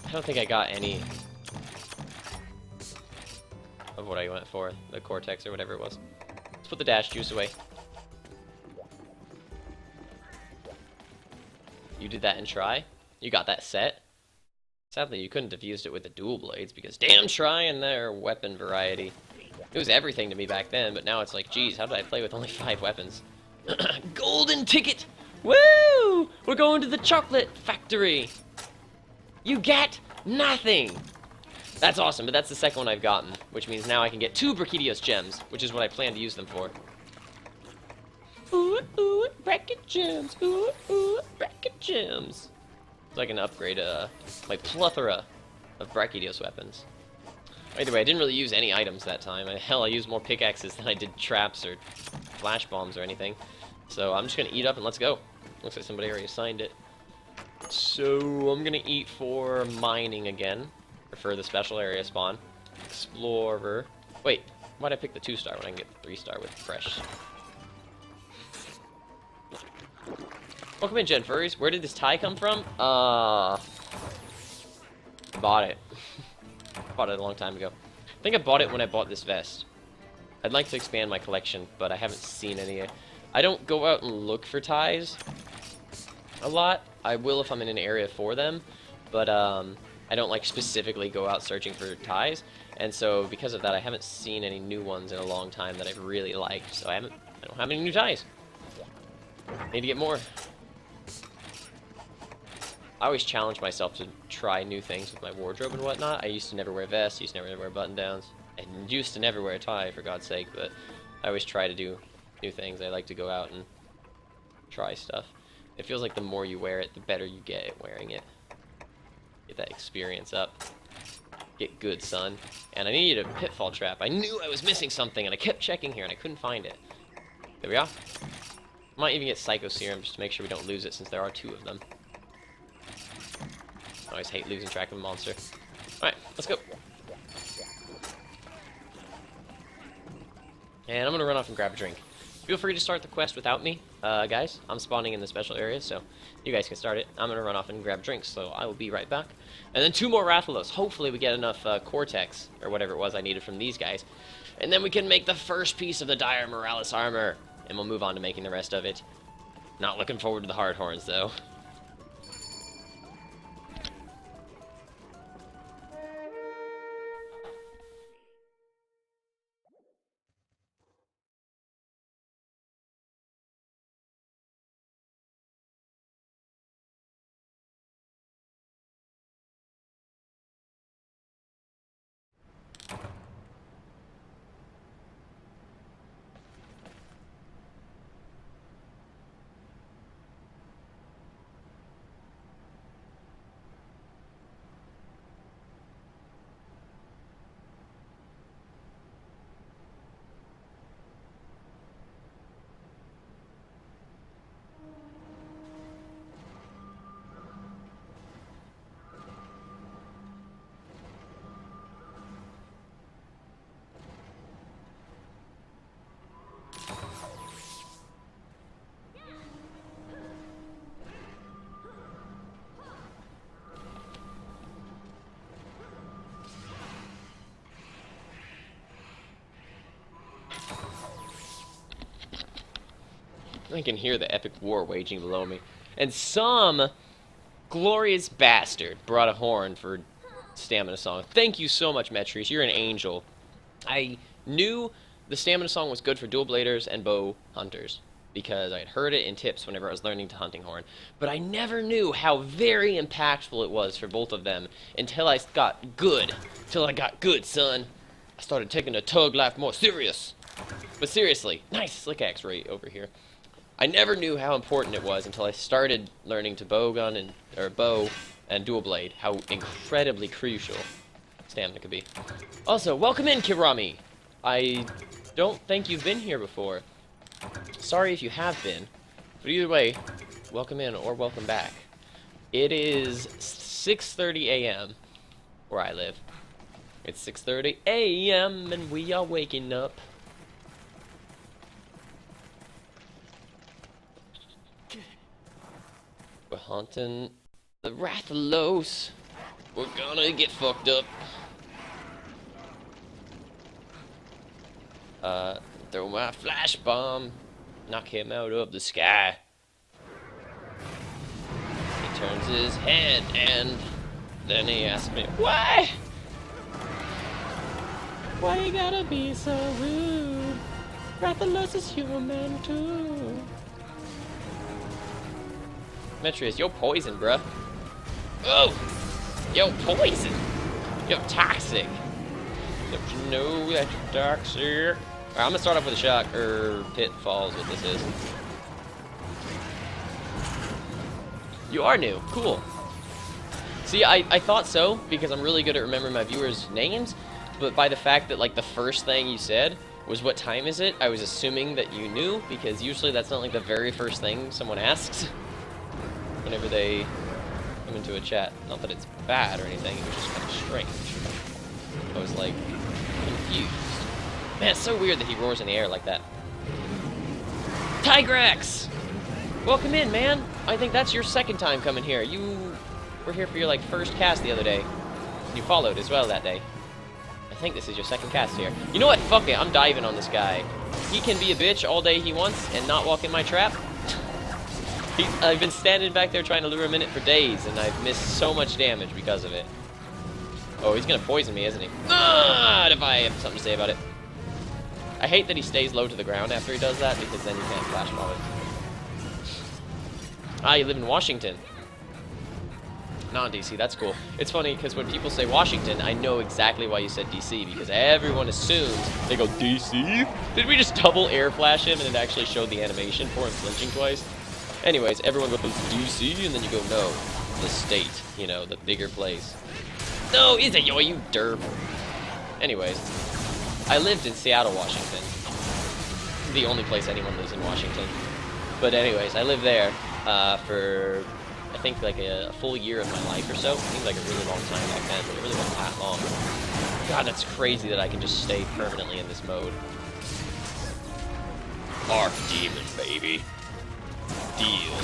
I don't think I got any of what I went for. The Cortex or whatever it was. Let's put the dash juice away. You did that in Try? You got that set? Sadly, you couldn't have used it with the dual blades, because damn Try and their weapon variety. It was everything to me back then, but now it's like, geez, how did I play with only 5 weapons? Golden ticket! Woo! We're going to the chocolate factory! You get nothing! That's awesome, but that's the second one I've gotten, which means now I can get 2 Brachydios gems, which is what I plan to use them for. Ooh, ooh, bracket gems! Ooh, ooh, bracket gems! So I can upgrade my plethora of Brachydios weapons. Either way, I didn't really use any items that time. Hell, I used more pickaxes than I did traps or flash bombs or anything. So I'm just gonna eat up and let's go. Looks like somebody already assigned it. So I'm gonna eat for mining again, or for the special area spawn. Explorer. Wait, why'd I pick the 2-star when I can get the 3-star with fresh? Welcome in, Gen Furries. Where did this tie come from? Bought it. Bought it a long time ago. I think I bought it when I bought this vest. I'd like to expand my collection, but I haven't seen any. I don't go out and look for ties a lot. I will if I'm in an area for them, but I don't like specifically go out searching for ties, and so because of that, I haven't seen any new ones in a long time that I've really liked. So I don't have any new ties. Need to get more. I always challenge myself to try new things with my wardrobe and whatnot. I used to never wear vests, used to never wear button-downs, and used to never wear a tie, for God's sake, but I always try to do new things. I like to go out and try stuff. It feels like the more you wear it, the better you get at wearing it. Get that experience up. Get good, son. And I needed a pitfall trap. I knew I was missing something, and I kept checking here, and I couldn't find it. There we are. Might even get Psycho Serum just to make sure we don't lose it, since there are 2 of them. I always hate losing track of a monster. Alright, let's go. And I'm gonna run off and grab a drink. Feel free to start the quest without me, guys. I'm spawning in the special area, so you guys can start it. I'm gonna run off and grab drinks, so I will be right back. And then 2 more Rathalos. Hopefully we get enough Cortex, or whatever it was I needed from these guys. And then we can make the first piece of the Dire Moralis armor. And we'll move on to making the rest of it. Not looking forward to the hard horns, though. I can hear the epic war waging below me. And some glorious bastard brought a horn for Stamina Song. Thank you so much, Metris. You're an angel. I knew the Stamina Song was good for dual bladers and bow hunters. because I had heard it in tips whenever I was learning to hunting horn, but I never knew how very impactful it was for both of them until I got good. Till I got good, son. I started taking the tug life more serious. But seriously, nice slick axe right over here. I never knew how important it was until I started learning to bow and dual blade, how incredibly crucial stamina could be. Also, welcome in, Kirami! I don't think you've been here before. Sorry if you have been, but either way, welcome in or welcome back. It is 6:30 a.m. where I live. It's 6:30 a.m. and we are waking up. We're hunting the Rathalos. We're gonna get fucked up. Throw my flash bomb. Knock him out of the sky. He turns his head and then he asks me, why? Why you gotta be so rude? Rathalos is human too. Metrius, you're poison, bruh. Oh! You're poison! You're toxic! Don't you know that you're toxic? Alright, I'm gonna start off with a shock, pitfalls, what this is. You are new. Cool. See, I thought so, because I'm really good at remembering my viewers' names, but by the fact that, like, the first thing you said was, what time is it? I was assuming that you knew, because usually that's not, like, the very first thing someone asks whenever they come into a chat. Not that it's bad or anything, it was just kind of strange. I was, like, confused. Man, it's so weird that he roars in the air like that. Tigrex! Welcome in, man! I think that's your second time coming here. You were here for your, like, first cast the other day. And you followed as well that day. I think this is your second cast here. You know what? Fuck it, I'm diving on this guy. He can be a bitch all day he wants and not walk in my trap. I've been standing back there trying to lure him in it for days, and I've missed so much damage because of it. Oh, he's gonna poison me, isn't he? Ah, if I have something to say about it. I hate that he stays low to the ground after he does that, because then you can't flash mob it. Ah, you live in Washington. Not in DC, that's cool. It's funny, because when people say Washington, I know exactly why you said DC, because everyone assumes, they go, DC? Did we just double air flash him and it actually showed the animation for him flinching twice? Anyways, everyone goes, DC, and then you go, no, the state, you know, the bigger place. No, is it yo, you derp? Anyways, I lived in Seattle, Washington. The only place anyone lives in Washington. But anyways, I lived there for, I think, like a full year of my life or so. It seemed like a really long time back then, but it really wasn't that long. God, that's crazy that I can just stay permanently in this mode. Arc Demon, baby. Deal.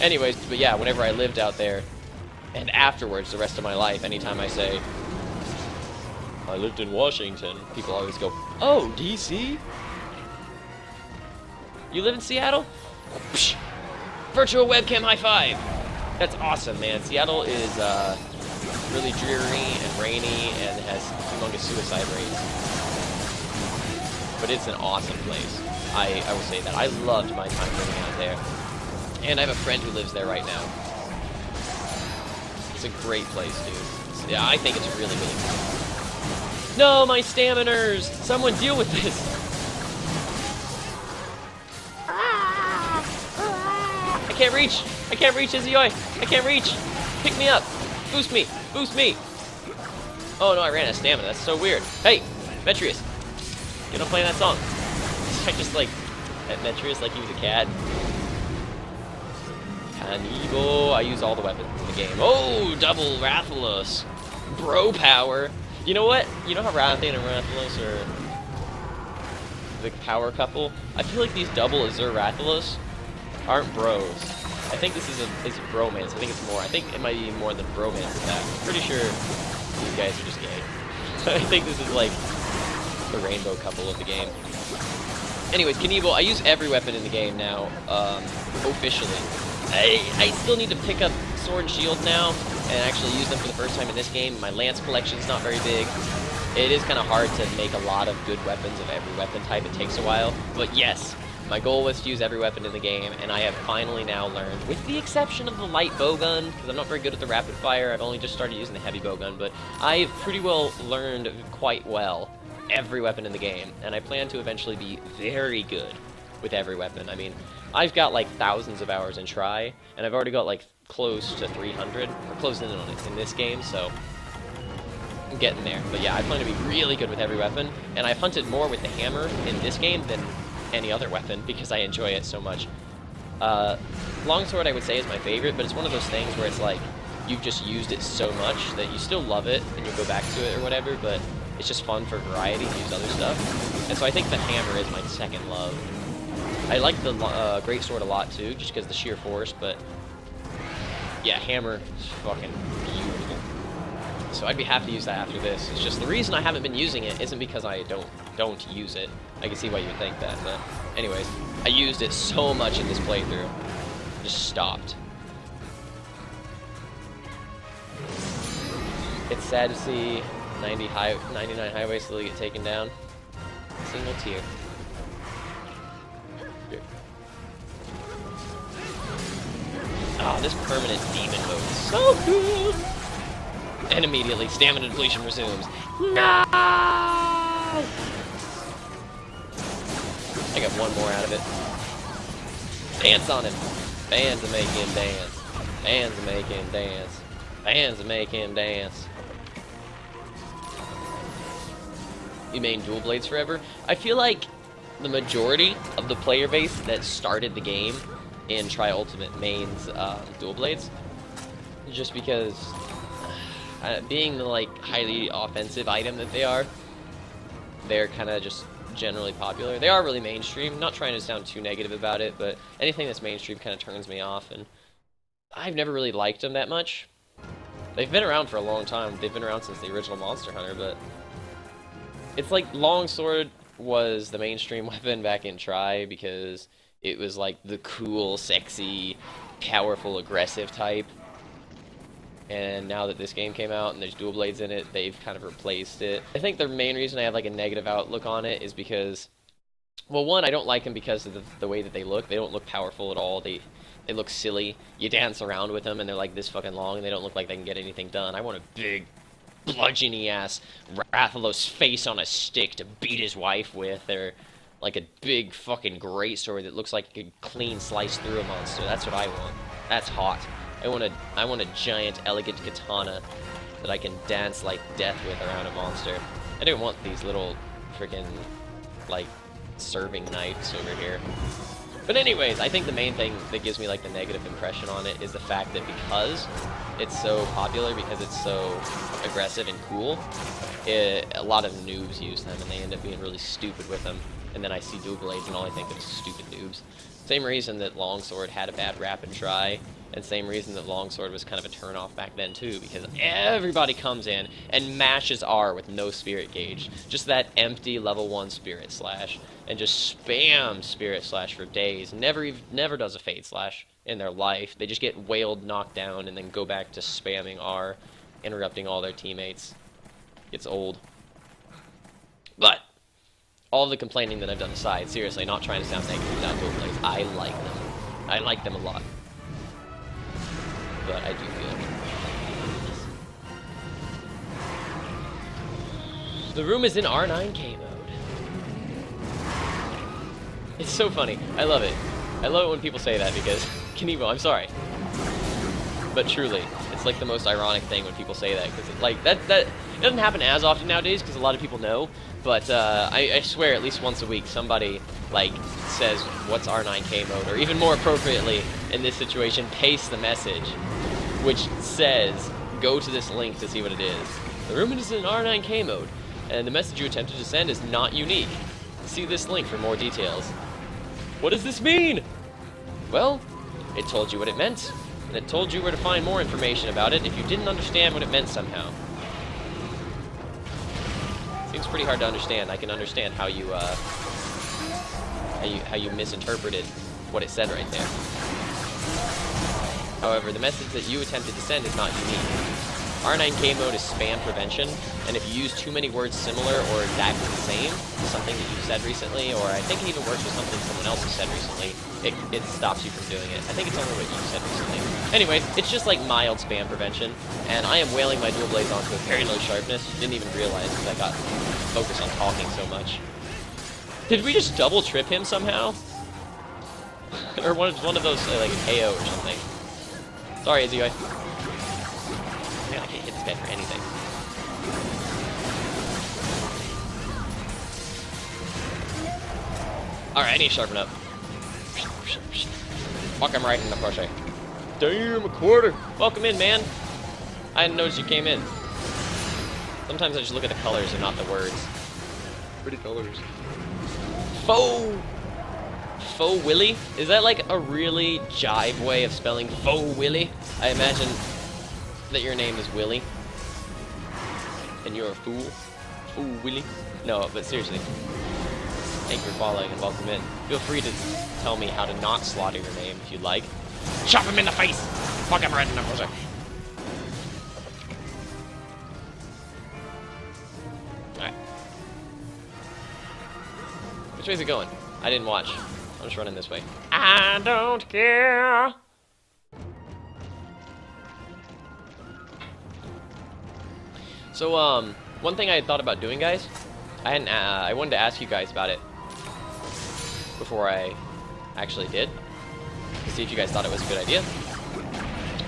Anyways, but yeah, whenever I lived out there, and afterwards, the rest of my life, anytime I say, I lived in Washington, people always go, oh, DC? You live in Seattle? Psh, virtual webcam high five! That's awesome, man. Seattle is really dreary and rainy and has humongous suicide rates. But it's an awesome place. I will say that. I loved my time living out there. And I have a friend who lives there right now. It's a great place, dude. Yeah, I think it's really, really cool. No, my staminers! Someone deal with this! I can't reach! I can't reach, Izzyoi! I can't reach! Pick me up! Boost me! Boost me! Oh no, I ran out of stamina. That's so weird. Hey! Metrius! You know, playing that song. I just like at Metrius like he was a cat. Canibo. I use all the weapons in the game. Oh, double Rathalos. Bro power. You know what? You know how Rathian and Rathalos are the power couple? I feel like these double Azure Rathalos aren't bros. I think this is a bromance. I think it's more. I think it might be more than bromance than that. I'm pretty sure these guys are just gay. I think this is like the rainbow couple of the game. Anyways, Knievel, I use every weapon in the game now, officially. I still need to pick up Sword and Shield now, and actually use them for the first time in this game. My Lance collection's not very big. It is kind of hard to make a lot of good weapons of every weapon type. It takes a while. But yes, My goal was to use every weapon in the game, and I have finally now learned, with the exception of the light bowgun, because I'm not very good at the rapid fire, I've only just started using the heavy bowgun, but I've pretty well learned quite well every weapon in the game, and I plan to eventually be very good with every weapon. I mean, I've got like thousands of hours in Try, and I've already got like close to 300, or close in on it in this game, so I'm getting there. But yeah, I plan to be really good with every weapon, and I've hunted more with the hammer in this game than any other weapon because I enjoy it so much. Longsword I would say is my favorite, but it's one of those things where it's like you've just used it so much that you still love it and you go back to it or whatever, but it's just fun for variety to use other stuff. And so I think the hammer is my second love. I like the greatsword a lot too, just because the sheer force, but yeah, hammer is fucking beautiful. So I'd be happy to use that after this. It's just the reason I haven't been using it isn't because I don't use it. I can see why you would think that, but anyways, I used it so much in this playthrough. Just stopped. It's sad to see 99 highways slowly get taken down. Single tier. Oh, this permanent demon mode is so cool! And immediately, stamina depletion resumes. No! I got one more out of it. Dance on him. Fans will make him dance. Fans will make him dance. Fans will make him dance. You main dual blades forever? I feel like the majority of the player base that started the game in Tri-Ultimate mains dual blades, just because being the like highly offensive item that they are, they're kind of just generally popular. They are really mainstream. Not trying to sound too negative about it, but anything that's mainstream kind of turns me off, and I've never really liked them that much. They've been around for a long time. They've been around since the original Monster Hunter, but it's like Longsword was the mainstream weapon back in Tri because it was like the cool, sexy, powerful, aggressive type. And now that this game came out and there's dual blades in it, they've kind of replaced it. I think the main reason I have like a negative outlook on it is because, well, one, I don't like them because of the way that they look. They don't look powerful at all. They look silly. You dance around with them and they're like this fucking long and they don't look like they can get anything done. I want a big, bludgeony ass Rathalos face on a stick to beat his wife with, or like a big fucking greatsword that looks like it could clean slice through a monster. That's what I want. That's hot. I want a giant, elegant katana that I can dance like death with around a monster. I don't want these little freaking like serving knives over here. But anyways, I think the main thing that gives me like the negative impression on it is the fact that because it's so popular, because it's so aggressive and cool, a lot of noobs use them and they end up being really stupid with them. And then I see dual blades and all I think of is stupid noobs. Same reason that Longsword had a bad rap and Try, and same reason that Longsword was kind of a turn-off back then too, because everybody comes in and mashes R with no spirit gauge. Just that empty level 1 spirit slash, and just spam spirit slash for days. Never does a fade slash in their life. They just get wailed, knocked down, and then go back to spamming R, interrupting all their teammates. It's old. But all the complaining that I've done aside, seriously, not trying to sound negative about dual blades, I like them. I like them a lot. But I do feel the room is in R9K mode. It's so funny. I love it. I love it when people say that because, Kanibo, I'm sorry. But truly, it's like the most ironic thing when people say that, because like that it doesn't happen as often nowadays because a lot of people know. But I swear, at least once a week, somebody like says, "What's R9K mode?" Or even more appropriately, in this situation, paste the message, which says, "Go to this link to see what it is." The room is in R9K mode, and the message you attempted to send is not unique. See this link for more details. What does this mean? Well, it told you what it meant, and it told you where to find more information about it if you didn't understand what it meant somehow. Seems pretty hard to understand. I can understand how you misinterpreted what it said right there. However, the message that you attempted to send is not unique. R9K mode is spam prevention, and if you use too many words similar or exactly the same to something that you've said recently, or I think it even works with something someone else has said recently, it stops you from doing it. I think it's only what you said recently. Anyways, it's just like mild spam prevention, and I am whaling my dual blades onto a very low sharpness. Didn't even realize because I got focused on talking so much. Did we just double trip him somehow? Or one of those, like a KO or something. Sorry, Izzy. Man, I can't hit this guy for anything. Alright, I need to sharpen up. Fuck, I'm right in the crochet. Damn, a quarter! Welcome in, man! I didn't notice you came in. Sometimes I just look at the colors and not the words. Pretty colors. Faux Willy? Is that like a really jive way of spelling Faux Willy? I imagine that your name is Willy. And you're a fool. Fool Willy. No, but seriously. Thank you for following and welcome in. Feel free to tell me how to not slaughter your name if you'd like. Chop him in the face! Fuck him right in the pussy. Alright. Which way is it going? I didn't watch. I'm just running this way. I don't care! So, one thing I had thought about doing, guys, I wanted to ask you guys about it before I actually did, to see if you guys thought it was a good idea,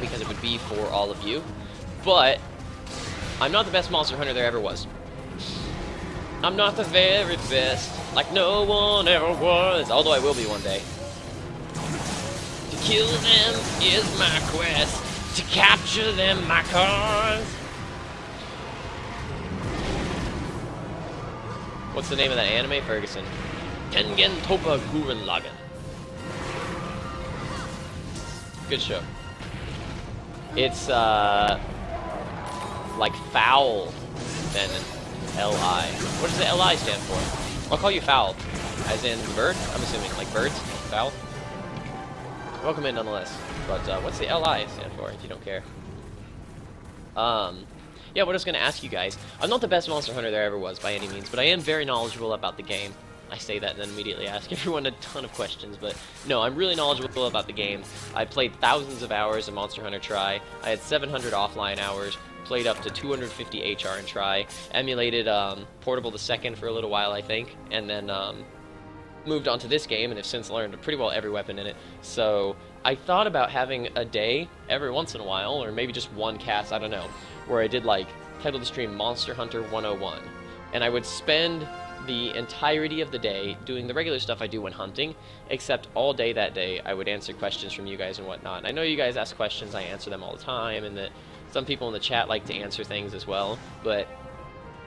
because it would be for all of you, but I'm not the best monster hunter there ever was. I'm not the very best, like no one ever was, although I will be one day. To kill them is my quest, to capture them my cause. What's the name of that anime, Ferguson? Tengen Toppa Gurren Lagann. Good show. It's, like foul, then L-I. What does the L-I stand for? I'll call you foul. As in bird? I'm assuming, like birds? Foul? Welcome in nonetheless. But, what's the L-I stand for, if you don't care? Yeah, what I was going to ask you guys, I'm not the best monster hunter there ever was by any means, but I am very knowledgeable about the game. I say that and then immediately ask everyone a ton of questions, but no, I'm really knowledgeable about the game. I played thousands of hours of Monster Hunter Tri. I had 700 offline hours, played up to 250 HR in Tri, emulated Portable the Second for a little while, I think, and then moved on to this game and have since learned pretty well every weapon in it. So I thought about having a day every once in a while, or maybe just one cast, I don't know, where I did like, title the stream Monster Hunter 101, and I would spend the entirety of the day doing the regular stuff I do when hunting, except all day that day I would answer questions from you guys and whatnot. And I know you guys ask questions, I answer them all the time, and that some people in the chat like to answer things as well, but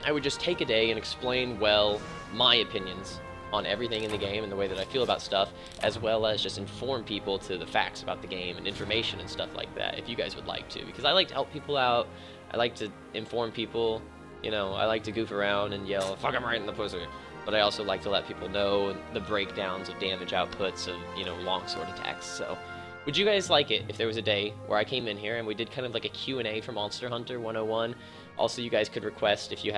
I would just take a day and explain, well, my opinions on everything in the game and the way that I feel about stuff, as well as just inform people to the facts about the game and information and stuff like that, if you guys would like to, because I like to help people out, I like to inform people, you know, I like to goof around and yell, fuck, I'm right in the pussy, but I also like to let people know the breakdowns of damage outputs of, you know, longsword attacks. So would you guys like it if there was a day where I came in here and we did kind of like a Q&A for Monster Hunter 101? Also, you guys could request if you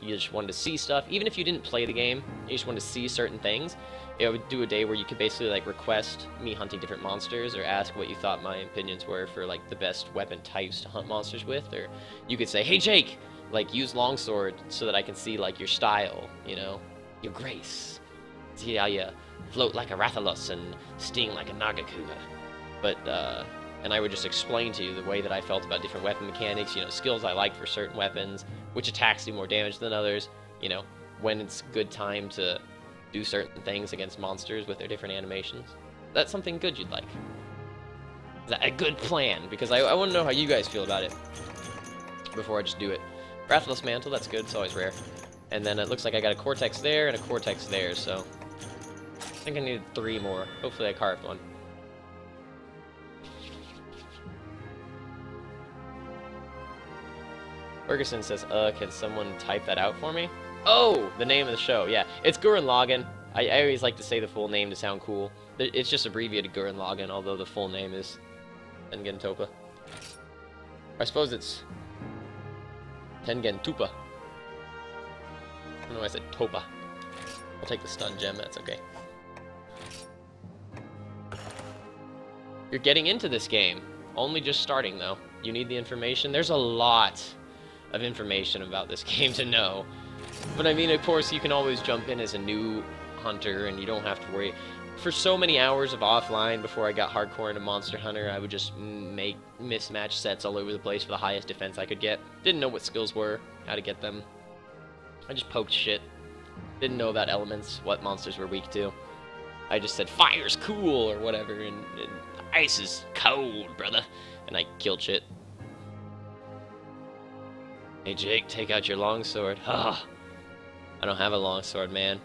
just wanted to see stuff, even if you didn't play the game, you just wanted to see certain things. I would do a day where you could basically like request me hunting different monsters, or ask what you thought my opinions were for like the best weapon types to hunt monsters with, or you could say, hey Jake, like use longsword so that I can see like your style, you know, your grace. See how you float like a Rathalos and sting like a Nagakuga. But and I would just explain to you the way that I felt about different weapon mechanics, you know, skills I like for certain weapons, which attacks do more damage than others, you know, when it's good time to do certain things against monsters with their different animations. That's something good you'd like. Is that a good plan? Because I want to know how you guys feel about it before I just do it. Rathalos Mantle, that's good, it's always rare. And then it looks like I got a Cortex there and a Cortex there, so I think I needed 3 more. Hopefully I carved one. Ferguson says, can someone type that out for me? Oh, the name of the show, yeah. It's Gurren Lagann. I always like to say the full name to sound cool. It's just abbreviated Gurren Lagann, although the full name is Tengen Toppa. I suppose it's Tengen Tupa. I don't know why I said Topa. I'll take the stun gem, that's okay. You're getting into this game. Only just starting, though. You need the information. There's a lot of information about this game to know. But I mean, of course, you can always jump in as a new hunter, and you don't have to worry. For so many hours of offline before I got hardcore into Monster Hunter, I would just make mismatched sets all over the place for the highest defense I could get. Didn't know what skills were, how to get them. I just poked shit. Didn't know about elements, what monsters were weak to. I just said, fire's cool, or whatever, and ice is cold, brother. And I killed shit. Hey, Jake, take out your longsword. Ah, I don't have a longsword, man.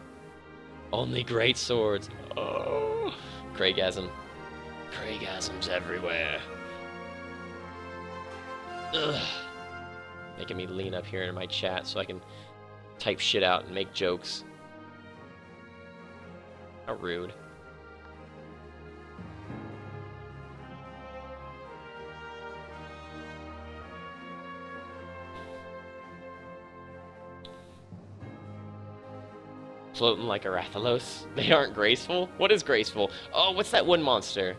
Only great swords. Oh, Craigasm. Craigasms everywhere. Ugh. Making me lean up here in my chat so I can type shit out and make jokes. How rude. Floating like a Rathalos. They aren't graceful? What is graceful? Oh, what's that one monster?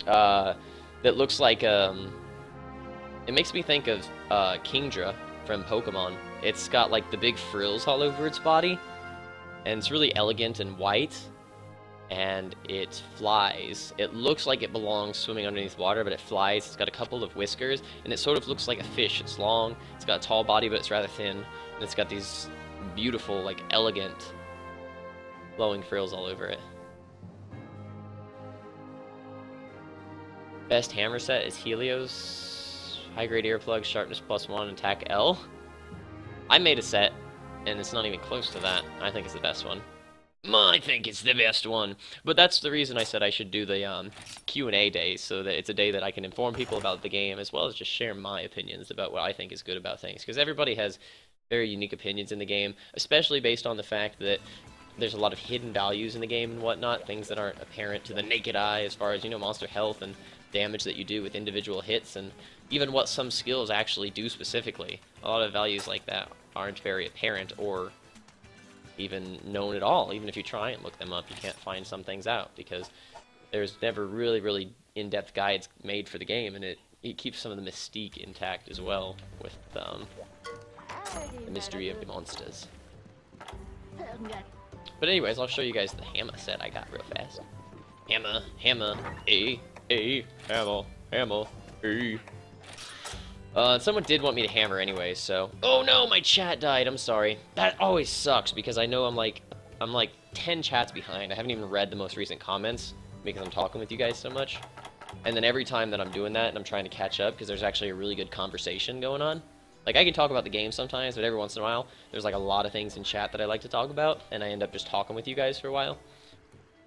That looks like, it makes me think of, Kingdra from Pokemon. It's got, like, the big frills all over its body, and it's really elegant and white, and it flies. It looks like it belongs swimming underneath water, but it flies. It's got a couple of whiskers, and it sort of looks like a fish. It's long, it's got a tall body, but it's rather thin, and it's got these beautiful, like, elegant, flowing frills all over it. Best hammer set is Helios. High grade earplug, sharpness +1, attack L. I made a set, and it's not even close to that. I think it's the best one. I think it's the best one. But that's the reason I said I should do the Q&A day, so that it's a day that I can inform people about the game, as well as just share my opinions about what I think is good about things. Because everybody has very unique opinions in the game, especially based on the fact that there's a lot of hidden values in the game and whatnot, things that aren't apparent to the naked eye as far as, you know, monster health and damage that you do with individual hits, and even what some skills actually do specifically. A lot of values like that aren't very apparent or even known at all. Even if you try and look them up, you can't find some things out, because there's never really in-depth guides made for the game, and it keeps some of the mystique intact as well with the mystery of the monsters. But anyways, I'll show you guys the hammer set I got real fast. Hammer, hammer, hammer, someone did want me to hammer anyway, so... Oh no, my chat died, I'm sorry. That always sucks, because I know I'm like 10 chats behind. I haven't even read the most recent comments, because I'm talking with you guys so much. And then every time that I'm doing that, and I'm trying to catch up, because there's actually a really good conversation going on. Like, I can talk about the game sometimes, but every once in a while, there's like a lot of things in chat that I like to talk about, and I end up just talking with you guys for a while.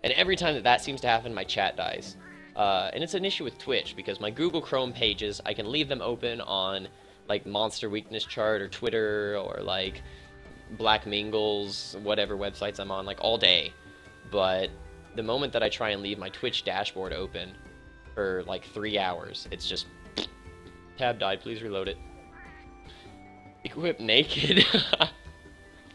And every time that seems to happen, my chat dies. And it's an issue with Twitch, because my Google Chrome pages, I can leave them open on, like, Monster Weakness Chart, or Twitter, or, like, Black Mingles, whatever websites I'm on, like, all day. But the moment that I try and leave my Twitch dashboard open for, like, 3 hours, it's just... Tab died, please reload it. Equip naked.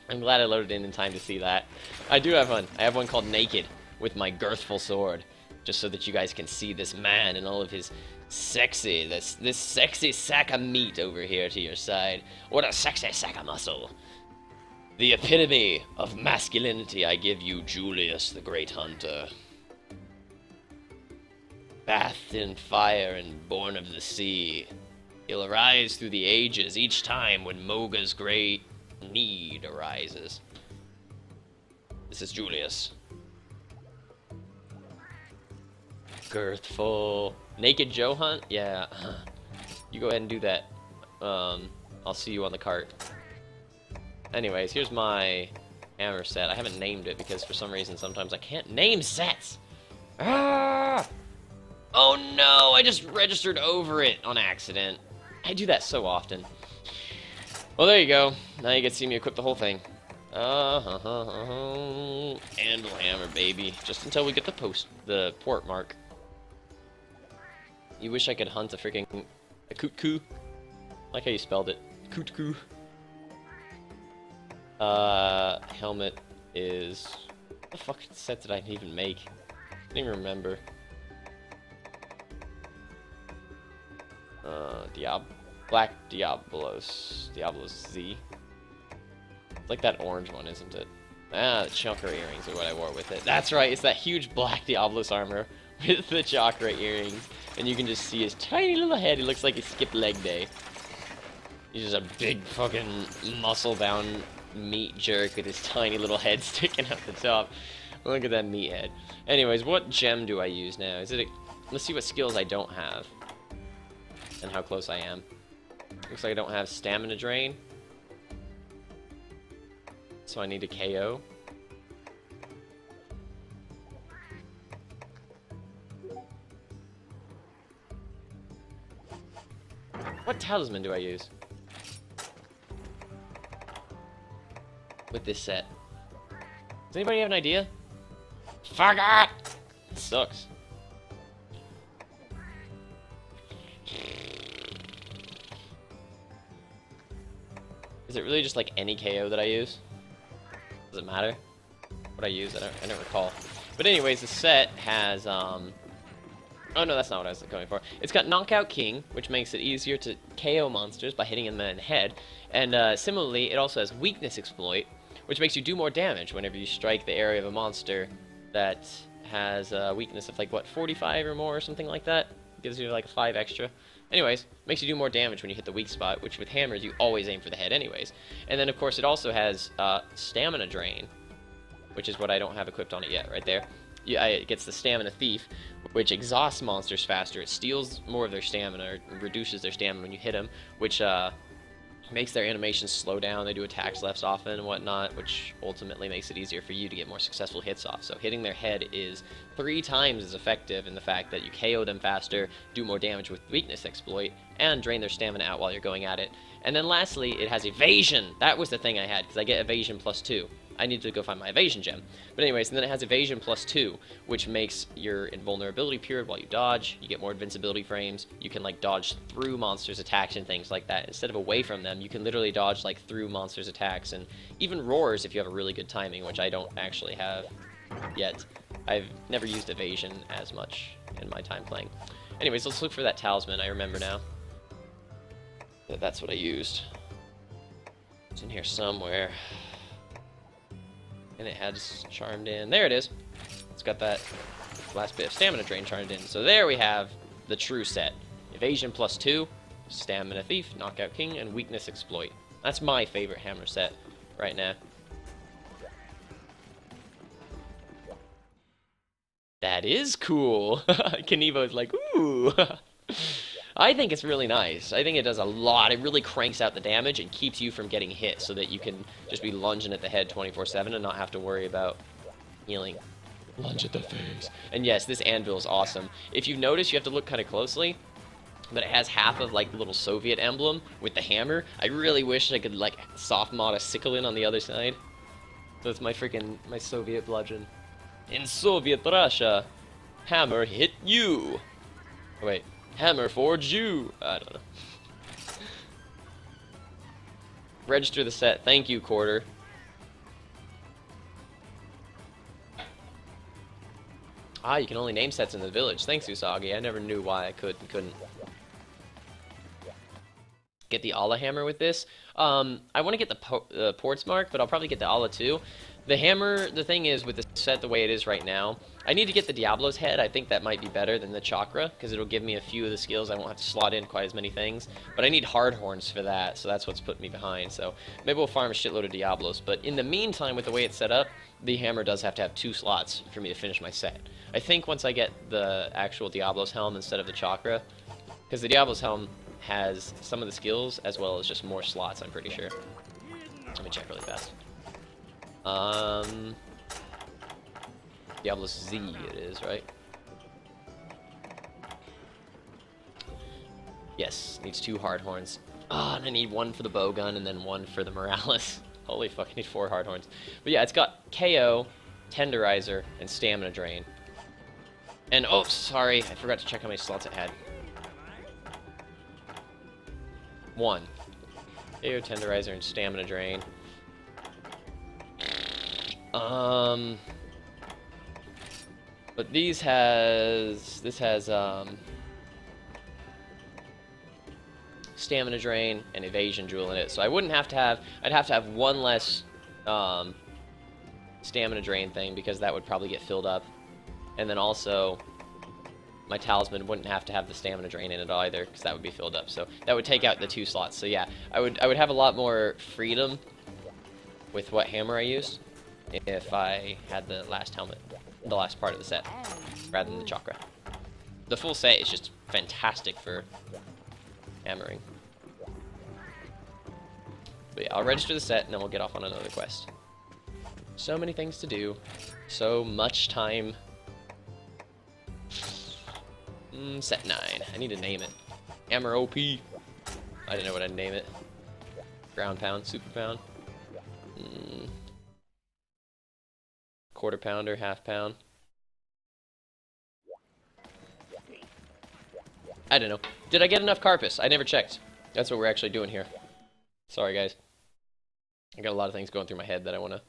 I'm glad I loaded in time to see that. I do have one. I have one called Naked, with my girthful sword, just so that you guys can see this man and all of his sexy, this sexy sack of meat over here to your side. What a sexy sack of muscle. The epitome of masculinity I give you, Julius the Great Hunter. Bathed in fire and born of the sea, he'll arise through the ages each time when Moga's great need arises. This is Julius. Girthful. Naked Joe hunt? Yeah. You go ahead and do that. I'll see you on the cart. Anyways, here's my hammer set. I haven't named it because for some reason sometimes I can't name sets. Ah! Oh no, I just registered over it on accident. I do that so often. Well, there you go. Now you get to see me equip the whole thing. Anvil hammer, baby. Just until we get the port mark. You wish I could hunt a freaking cuckoo. Like how you spelled it. Kutku. Helmet is... What the fuck set did I even make? I don't even remember. Black Diablos Z. It's like that orange one, isn't it? Ah, the chakra earrings are what I wore with it. That's right, it's that huge black Diablos armor with the chakra earrings. And you can just see his tiny little head. He looks like he skipped leg day. He's just a big fucking muscle-bound meat jerk with his tiny little head sticking out the top. Look at that meat head. Anyways, what gem do I use now? Is it a... Let's see what skills I don't have. And how close I am. Looks like I don't have stamina drain. So I need a KO. What talisman do I use with this set? Does anybody have an idea? Fuck it! It sucks. Is it really just like any KO that I use? Does it matter what I use? I don't recall. But anyways, the set has oh no, that's not what I was going for. It's got Knockout King, which makes it easier to KO monsters by hitting them in the head. And similarly, it also has Weakness Exploit, which makes you do more damage whenever you strike the area of a monster that has a weakness of like what, 45 or more or something like that. Gives you like 5 extra. Anyways, makes you do more damage when you hit the weak spot, which with hammers you always aim for the head anyways. And then of course it also has Stamina Drain, which is what I don't have equipped on it yet, right there. Yeah, it gets the Stamina Thief, which exhausts monsters faster. It steals more of their stamina, or reduces their stamina when you hit them, which makes their animations slow down. They do attacks less often and whatnot, which ultimately makes it easier for you to get more successful hits off. So hitting their head is 3 times as effective in the fact that you KO them faster, do more damage with Weakness Exploit, and drain their stamina out while you're going at it. And then lastly, it has Evasion. That was the thing I had, because I get Evasion +2. I need to go find my Evasion gem. But anyways, and then it has Evasion +2, which makes your invulnerability period while you dodge. You get more invincibility frames. You can like dodge through monsters' attacks and things like that. Instead of away from them, you can literally dodge like through monsters' attacks, and even roars if you have a really good timing, which I don't actually have yet. I've never used Evasion as much in my time playing. Anyways, let's look for that talisman. I remember now. That's what I used. It's in here somewhere. And it has charmed in. There it is. It's got that last bit of stamina drain charmed in. So there we have the true set. Evasion +2, Stamina Thief, Knockout King, and Weakness Exploit. That's my favorite hammer set right now. That is cool. Kanivo's like, ooh. I think it's really nice. I think it does a lot. It really cranks out the damage and keeps you from getting hit so that you can just be lunging at the head 24/7 and not have to worry about healing. Lunge at the face. And yes, this anvil is awesome. If you notice, you have to look kind of closely, but it has half of like the little Soviet emblem with the hammer. I really wish I could like soft mod a sickle in on the other side. So it's my Soviet bludgeon. In Soviet Russia, hammer hit you. Oh, wait. Hammer forged you. I don't know. Register the set. Thank you, Quarter. Ah, you can only name sets in the village. Thanks, Usagi. I never knew why I couldn't. Get the Allah hammer with this. I want to get the Portsmark, but I'll probably get the Allah too. The hammer, the thing is, with the set the way it is right now, I need to get the Diablo's head. I think that might be better than the chakra, because it'll give me a few of the skills. I won't have to slot in quite as many things. But I need hard horns for that, so that's what's putting me behind. So maybe we'll farm a shitload of Diablos. But in the meantime, with the way it's set up, the hammer does have to have 2 slots for me to finish my set. I think once I get the actual Diablo's helm instead of the chakra, because the Diablo's helm has some of the skills as well as just more slots, I'm pretty sure. Let me check really fast. Diablo Z it is, right? Yes, needs 2 hard horns. Ah, and I need 1 for the bowgun and then 1 for the Morales. Holy fuck, I need 4 hard horns. But yeah, it's got KO, Tenderizer, and Stamina Drain. And, oh, sorry, I forgot to check how many slots it had. 1. KO Tenderizer and Stamina Drain. But this has Stamina Drain and Evasion Jewel in it, so I wouldn't have to have, I'd have to have one less Stamina Drain thing, because that would probably get filled up. And then also, my Talisman wouldn't have to have the Stamina Drain in it either, because that would be filled up. So that would take out the 2 slots. So yeah, I would have a lot more freedom with what hammer I used if I had the last helmet, the last part of the set, rather than the chakra. The full set is just fantastic for hammering. But yeah, I'll register the set and then we'll get off on another quest. So many things to do, so much time. Set 9. I need to name it. Hammer OP. I didn't know what I'd name it. Ground Pound, Super Pound. Quarter Pounder, Half Pound. I don't know. Did I get enough Carpus? I never checked. That's what we're actually doing here. Sorry, guys. I got a lot of things going through my head that I want to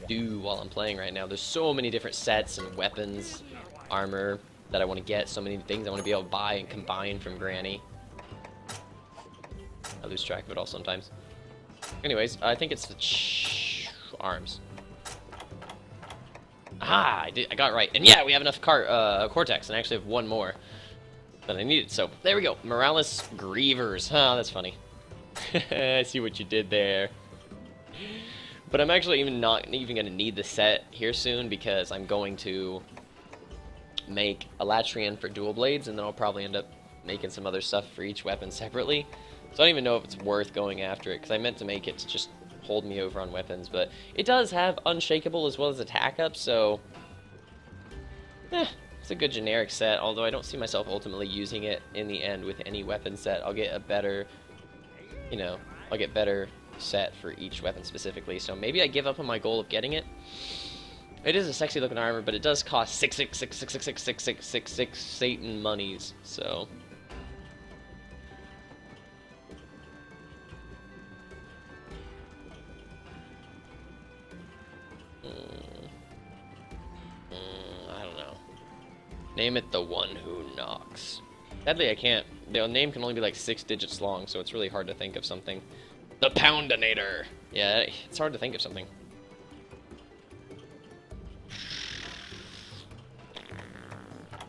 do while I'm playing right now. There's so many different sets and weapons, armor that I want to get. So many things I want to be able to buy and combine from Granny. I lose track of it all sometimes. Anyways, I think it's the arms. Ah, I got it right. And yeah, we have enough Cortex, and I actually have one more that I needed. So there we go. Morales Grievers. Huh, that's funny. I see what you did there. But I'm actually not even going to need the set here soon, because I'm going to make Elatrian for dual blades, and then I'll probably end up making some other stuff for each weapon separately. So I don't even know if it's worth going after it, because I meant to make it to just hold me over on weapons, but it does have Unshakable as well as Attack Up, so it's a good generic set, although I don't see myself ultimately using it in the end with any weapon set. I'll get a better, you know, I'll get better set for each weapon specifically, so maybe I give up on my goal of getting it. It is a sexy looking armor, but it does cost 666666666 Satan monies, so I don't know. Name it the one who knocks. Sadly, I can't. The name can only be like 6 digits long, so it's really hard to think of something. The Poundinator. Yeah, it's hard to think of something.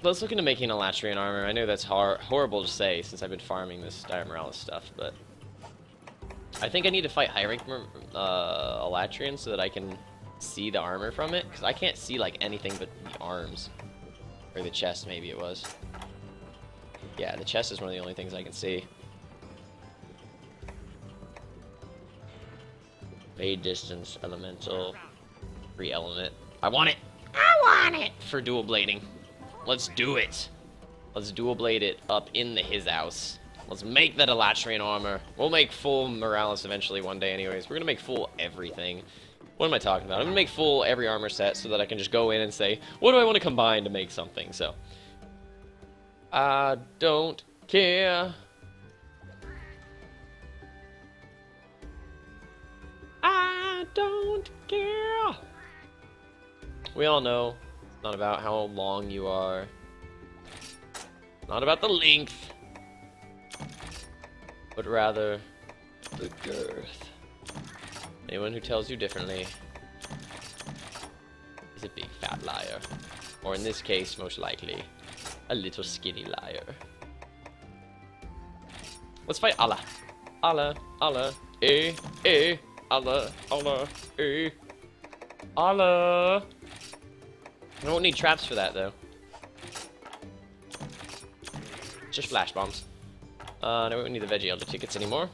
Let's look into making a Elatrian armor. I know that's horrible to say since I've been farming this Dire Morales stuff, but I think I need to fight high rank Elatrian so that I can see the armor from it, because I can't see like anything but the arms. Or the chest, maybe it was. Yeah, the chest is one of the only things I can see. Fade distance, elemental, free element. I want it! I want it! For dual blading. Let's do it. Let's dual blade it up in his house. Let's make that Elatrian armor. We'll make full Morales eventually one day anyways. We're gonna make full everything. What am I talking about? I'm gonna make full every armor set so that I can just go in and say, what do I want to combine to make something? So, I don't care. I don't care. We all know it's not about how long you are. Not about the length. But rather the girth. Anyone who tells you differently is a big fat liar. Or in this case, most likely, a little skinny liar. Let's fight Allah. Allah, Allah, Allah, Allah, Allah. I won't need traps for that, though. Just flash bombs. No, we don't need the Veggie Elder tickets anymore.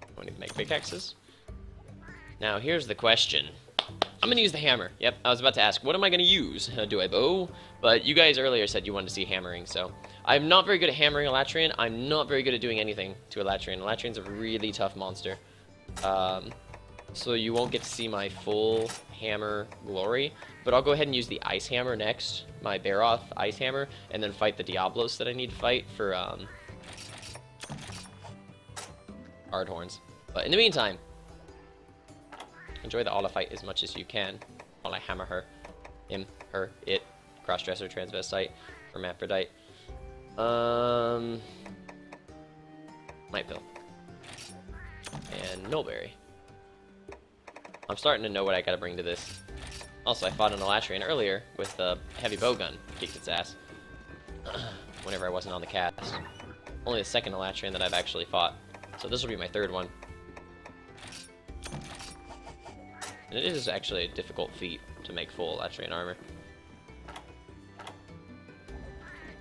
We don't need to make pickaxes. Now, here's the question. I'm going to use the hammer. Yep, I was about to ask, what am I going to use? Do I bow? But you guys earlier said you wanted to see hammering, so I'm not very good at hammering Elatrian. I'm not very good at doing anything to Elatrian. Elatrian's a really tough monster. So you won't get to see my full hammer glory, but I'll go ahead and use the Ice Hammer next, my Baroth Ice Hammer, and then fight the Diablos that I need to fight for Ardhorns. But in the meantime, enjoy the auto fight as much as you can while I hammer her, him, her, it, crossdresser, transvestite, hermaphrodite. Night pill. And Milberry. I'm starting to know what I gotta bring to this. Also, I fought an Elatrian earlier with a heavy bowgun. Kicked its ass. Whenever I wasn't on the cast. Only the second Elatrian that I've actually fought. So this will be my third one. And it is actually a difficult feat to make full Elatrian armor.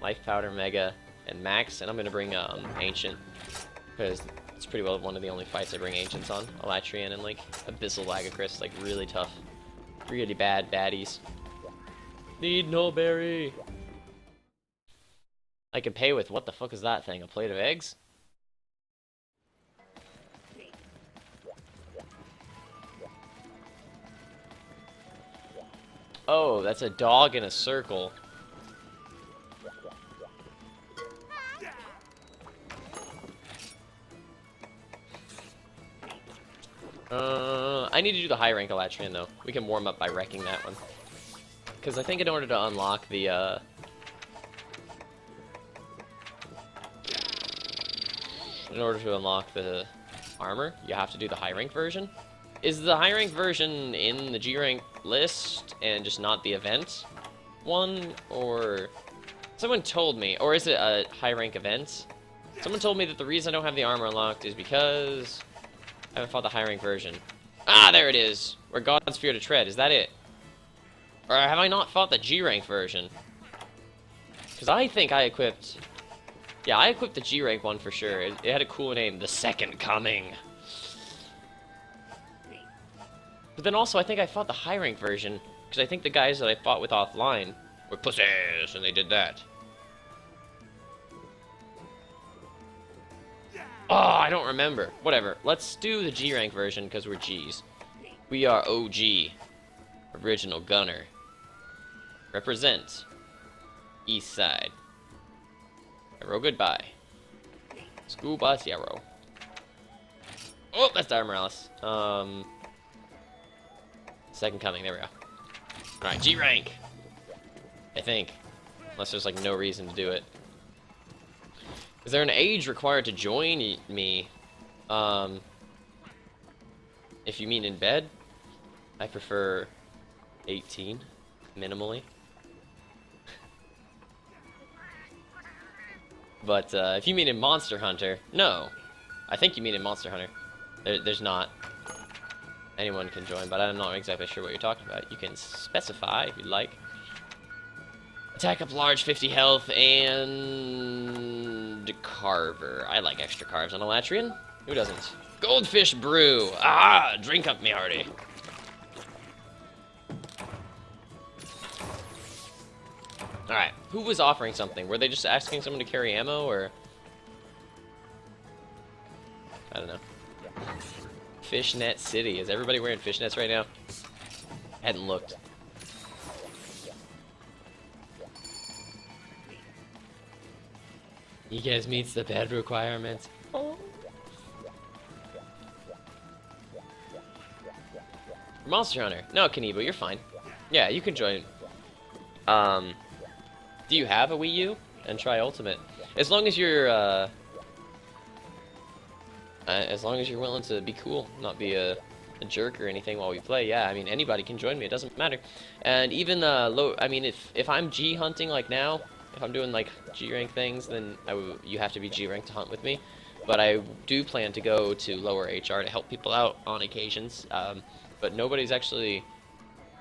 Life Powder, Mega, and Max, and I'm gonna bring Ancient, because it's pretty well one of the only fights I bring Ancients on. Elatrian and like Abyssal Lagacrus, like really tough, really bad baddies. Need no berry. I can pay with, what the fuck is that thing? A plate of eggs? Oh, that's a dog in a circle. I need to do the high rank Elatrian though. We can warm up by wrecking that one. Because I think in order to unlock the, in order to unlock the armor, you have to do the high rank version. Is the high rank version in the G rank list and just not the event one? Or someone told me, or is it a high rank event? Someone told me that the reason I don't have the armor unlocked is because I haven't fought the high rank version. Ah, there it is! Where God's Fear to Tread, is that it? Or have I not fought the G rank version? Because I think I equipped... Yeah, I equipped the G rank one for sure. It had a cool name, The Second Coming. But then also, I think I fought the high rank version, because I think the guys that I fought with offline were pussies, and they did that. Oh, I don't remember. Whatever. Let's do the G rank version, because we're Gs. We are OG. Original Gunner. Represent. East Side. Arrow goodbye. School bus Yarrow. Oh, that's Dire Morales. Second Coming, there we go. Alright, G rank. I think. Unless there's like no reason to do it. Is there an age required to join me? If you mean in bed, I prefer 18, minimally. But if you mean in Monster Hunter, no. I think you mean in Monster Hunter. There's not. Anyone can join, but I'm not exactly sure what you're talking about. You can specify if you'd like. Attack up large, 50 health, and Carver. I like extra carves on Elatrian. Who doesn't? Goldfish Brew. Ah, drink up me hearty. Alright, who was offering something? Were they just asking someone to carry ammo, or... I don't know. Fishnet City. Is everybody wearing fishnets right now? I hadn't looked. You guys meets the bed requirements. Oh. Monster Hunter. No, Kanibo, you're fine. Yeah, you can join. Do you have a Wii U? And try Ultimate. As long as you're, as long as you're willing to be cool, not be a jerk or anything while we play, yeah, I mean, anybody can join me, it doesn't matter. And even, I mean, if I'm G hunting like now, if I'm doing, like, G-rank things, then you have to be G-rank to hunt with me. But I do plan to go to lower HR to help people out on occasions. But nobody's actually...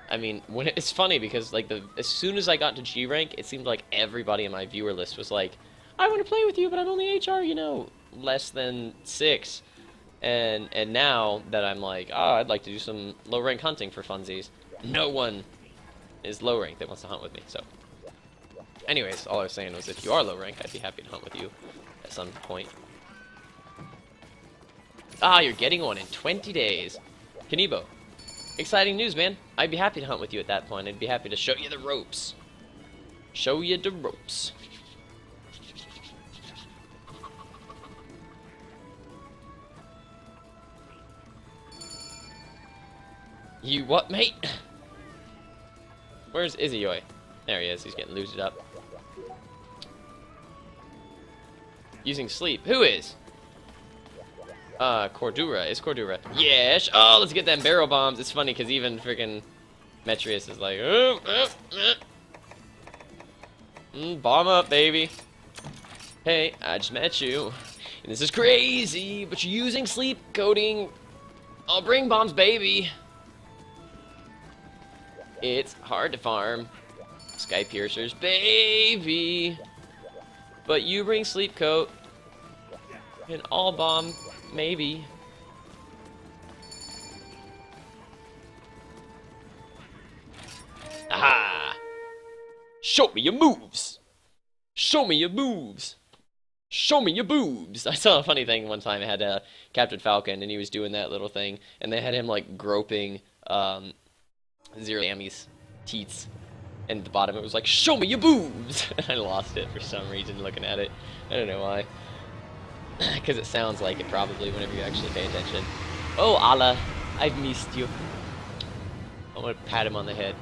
I mean, it's funny because, like, as soon as I got to G-rank, it seemed like everybody in my viewer list was like, I want to play with you, but I'm only HR, you know, less than 6. And now that I'm like, oh, I'd like to do some low-rank hunting for funsies, no one is low-rank that wants to hunt with me, so... Anyways, all I was saying was if you are low-rank, I'd be happy to hunt with you at some point. Ah, you're getting one in 20 days. Kanibo. Exciting news, man. I'd be happy to hunt with you at that point. I'd be happy to show you the ropes. Show you the ropes. You what, mate? Where's Izzyoi? There he is. He's getting looted up. Using sleep. Who is? Cordura. Is Cordura. Yes. Oh, let's get them barrel bombs. It's funny because even freaking Metreus is like, bomb up, baby. Hey, I just met you. And this is crazy, but you're using sleep coding. I'll bring bombs, baby. It's hard to farm. Sky piercers, baby. But you bring sleep coat. And I'll bomb, maybe. Aha! Show me your moves! Show me your moves! Show me your boobs! I saw a funny thing one time. I had Captain Falcon, and he was doing that little thing, and they had him, like, groping Zero Ammy's teats. And at the bottom it was like, show me your boobs! I lost it for some reason looking at it. I don't know why. Because it sounds like it probably whenever you actually pay attention. Oh, Allah, I've missed you. I'm gonna pat him on the head.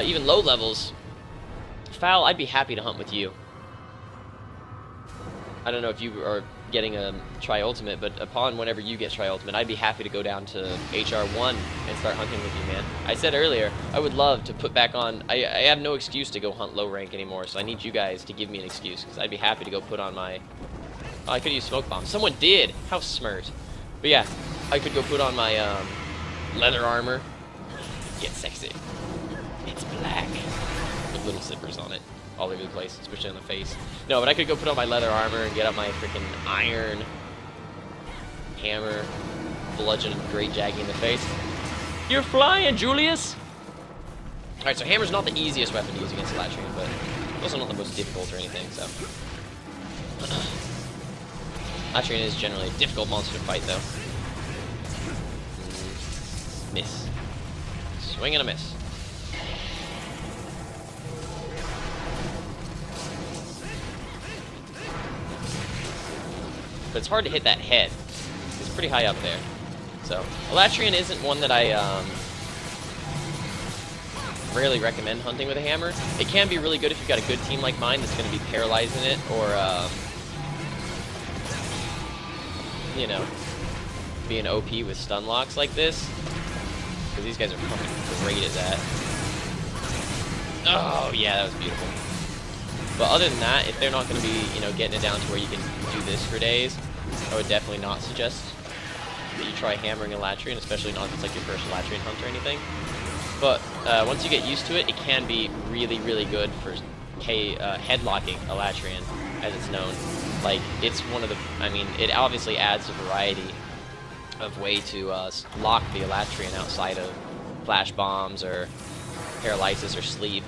Even low levels. Foul, I'd be happy to hunt with you. I don't know if you are getting a Tri-Ultimate, but upon whenever you get Tri-Ultimate, I'd be happy to go down to HR1 and start hunting with you, man. I said earlier, I would love to put back on... I have no excuse to go hunt low rank anymore, so I need you guys to give me an excuse, because I'd be happy to go put on my... Oh, I could use smoke bomb. Someone did! How smart. But yeah, I could go put on my leather armor. Get sexy. It's black. With little zippers on it. All over the place, especially on the face. No, but I could go put on my leather armor and get up my freaking iron hammer, bludgeon Great Jaggy in the face. You're flying, Julius! Alright, so hammer's not the easiest weapon to use against Elatrian, but also not the most difficult or anything, so... Elatrian is generally a difficult monster to fight, though. Miss. Swing and a miss. But it's hard to hit that head. It's pretty high up there. So, Elatrian isn't one that I rarely recommend hunting with a hammer. It can be really good if you've got a good team like mine that's going to be paralyzing it, or, you know, being OP with stun locks like this. Because these guys are fucking great at that. Oh, yeah, that was beautiful. But other than that, if they're not going to be, you know, getting it down to where you can do this for days, I would definitely not suggest that you try hammering Elatrian, especially not if it's like your first Elatrian hunt or anything. But once you get used to it, it can be really, really good for headlocking Elatrian, as it's known. Like, it's one of the, I mean, it obviously adds a variety of way to lock the Elatrian outside of flash bombs or paralysis or sleep.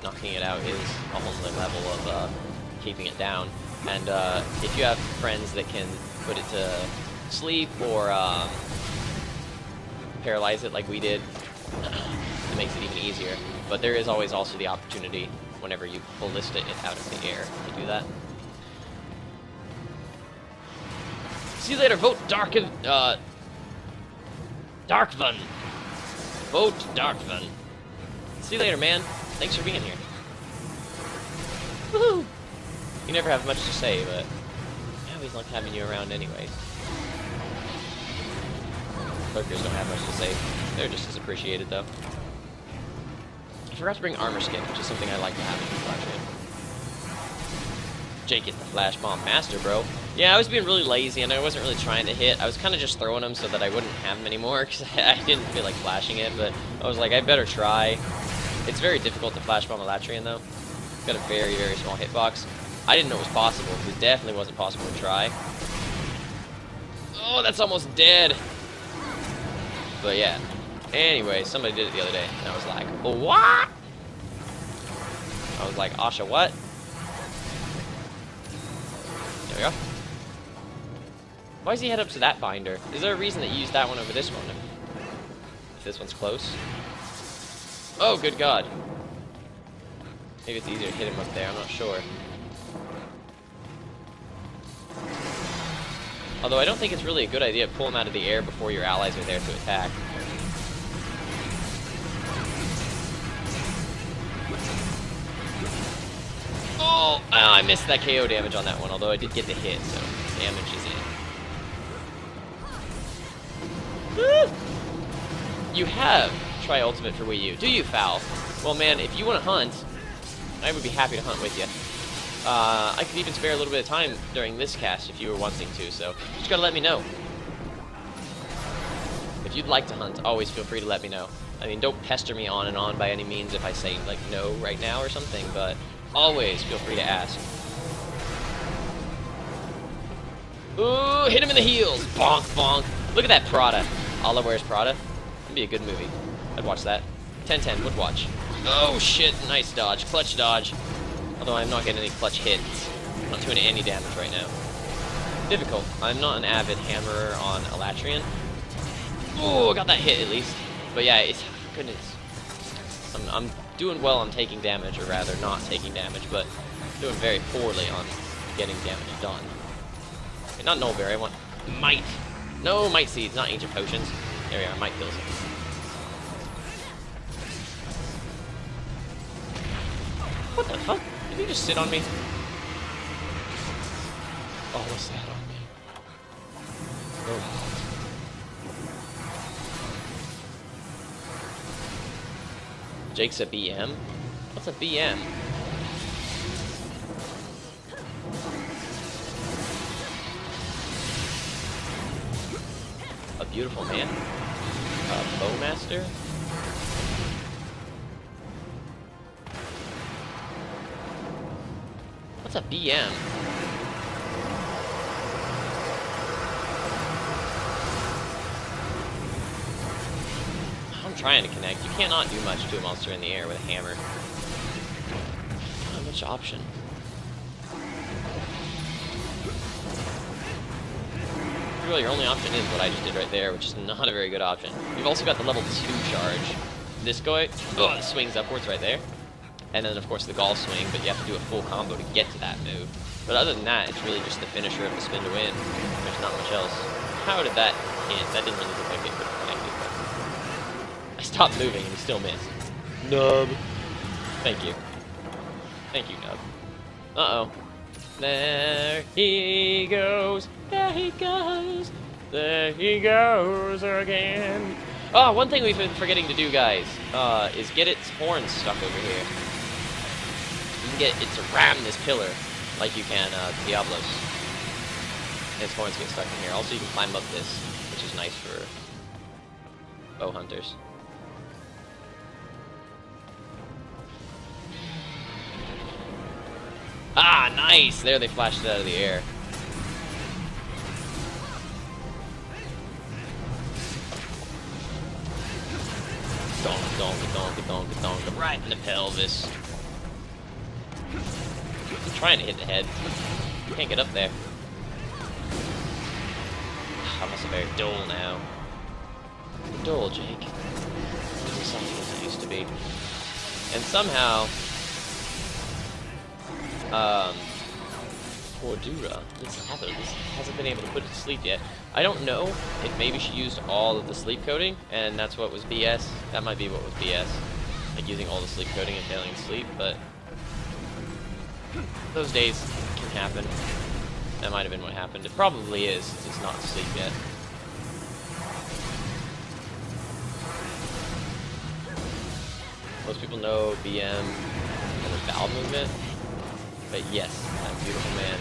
Knocking it out is a whole other level of keeping it down. And if you have friends that can put it to sleep or paralyze it like we did, it makes it even easier. But there is always also the opportunity, whenever you ballista it out of the air, to do that. See you later, vote Darkvan. Vote Darkvan. See you later, man. Thanks for being here. Woohoo! You never have much to say, but I always like having you around anyways. Lurkers don't have much to say. They're just as appreciated, though. I forgot to bring armor skin, which is something I like to have in Flash. Jake is the Flash Bomb Master, bro. Yeah, I was being really lazy, and I wasn't really trying to hit. I was kind of just throwing them so that I wouldn't have them anymore, because I didn't feel like flashing it, but I was like, I better try. It's very difficult to flash bomb Elatrian, though. It's got a very, very small hitbox. I didn't know it was possible, because it definitely wasn't possible to try. Oh, that's almost dead! But yeah. Anyway, somebody did it the other day, and I was like, what? I was like, Asha, what? There we go. Why does he head up to that binder? Is there a reason that you used that one over this one? If this one's close? Oh, good God. Maybe it's easier to hit him up there, I'm not sure. Although I don't think it's really a good idea to pull them out of the air before your allies are there to attack. Oh, I missed that KO damage on that one, although I did get the hit, so damage is in. Woo! You have Tri-Ultimate for Wii U. Do you, Foul? Well, man, if you want to hunt, I would be happy to hunt with you. I could even spare a little bit of time during this cast if you were wanting to, so just gotta let me know. If you'd like to hunt, always feel free to let me know. I mean, don't pester me on and on by any means if I say, like, no right now or something, but always feel free to ask. Ooh, hit him in the heels! Bonk, bonk. Look at that Prada. Allah Wears Prada. That'd be a good movie. I'd watch that. 10-10, would watch. Oh, shit, nice dodge. Clutch dodge. Although I'm not getting any clutch hits. I'm not doing any damage right now. Difficult. I'm not an avid hammerer on Elatrian. Oh, got that hit at least. But yeah, it's... Goodness. I'm doing well on taking damage, or rather not taking damage, but doing very poorly on getting damage done. Okay, not Nullberry, I want Might. No, Might Seeds, not Ancient Potions. There we are, Might kills him. What the fuck? Did he just sit on me? Oh, what's that on me? Oh. Jake's a BM? What's a BM? A beautiful man? A bowmaster? What's a BM? I'm trying to connect. You cannot do much to a monster in the air with a hammer. Not much option. Really, your only option is what I just did right there, which is not a very good option. You've also got the level 2 charge. This guy, it swings upwards right there. And then, of course, the Gall swing, but you have to do a full combo to get to that move. But other than that, it's really just the finisher of the spin to win. There's not much else. How did that hit? That didn't really look like it could have connected, but I stopped moving and he still missed. Nub. Thank you. Thank you, Nub. Uh-oh. There he goes. There he goes. There he goes again. Oh, one thing we've been forgetting to do, guys, is get its horns stuck over here. You can get it to ram this pillar like you can Diablos. And its horns get stuck in here. Also, you can climb up this, which is nice for bow hunters. Ah, nice! There, they flashed it out of the air. Donk, donk, donk, donk, donk, right in the pelvis. I'm trying to hit the head. Can't get up there. I'm also very dull now. Dull, Jake. This is something as it used to be. And somehow, poor Dura, this hasn't been able to put it to sleep yet. I don't know if maybe she used all of the sleep coating, and that's what was BS. That might be what was BS. Like using all the sleep coating and failing to sleep, but those days can happen. That might have been what happened. It probably is, since it's not asleep yet. Most people know BM as a bowel movement, but yes, I'm a beautiful man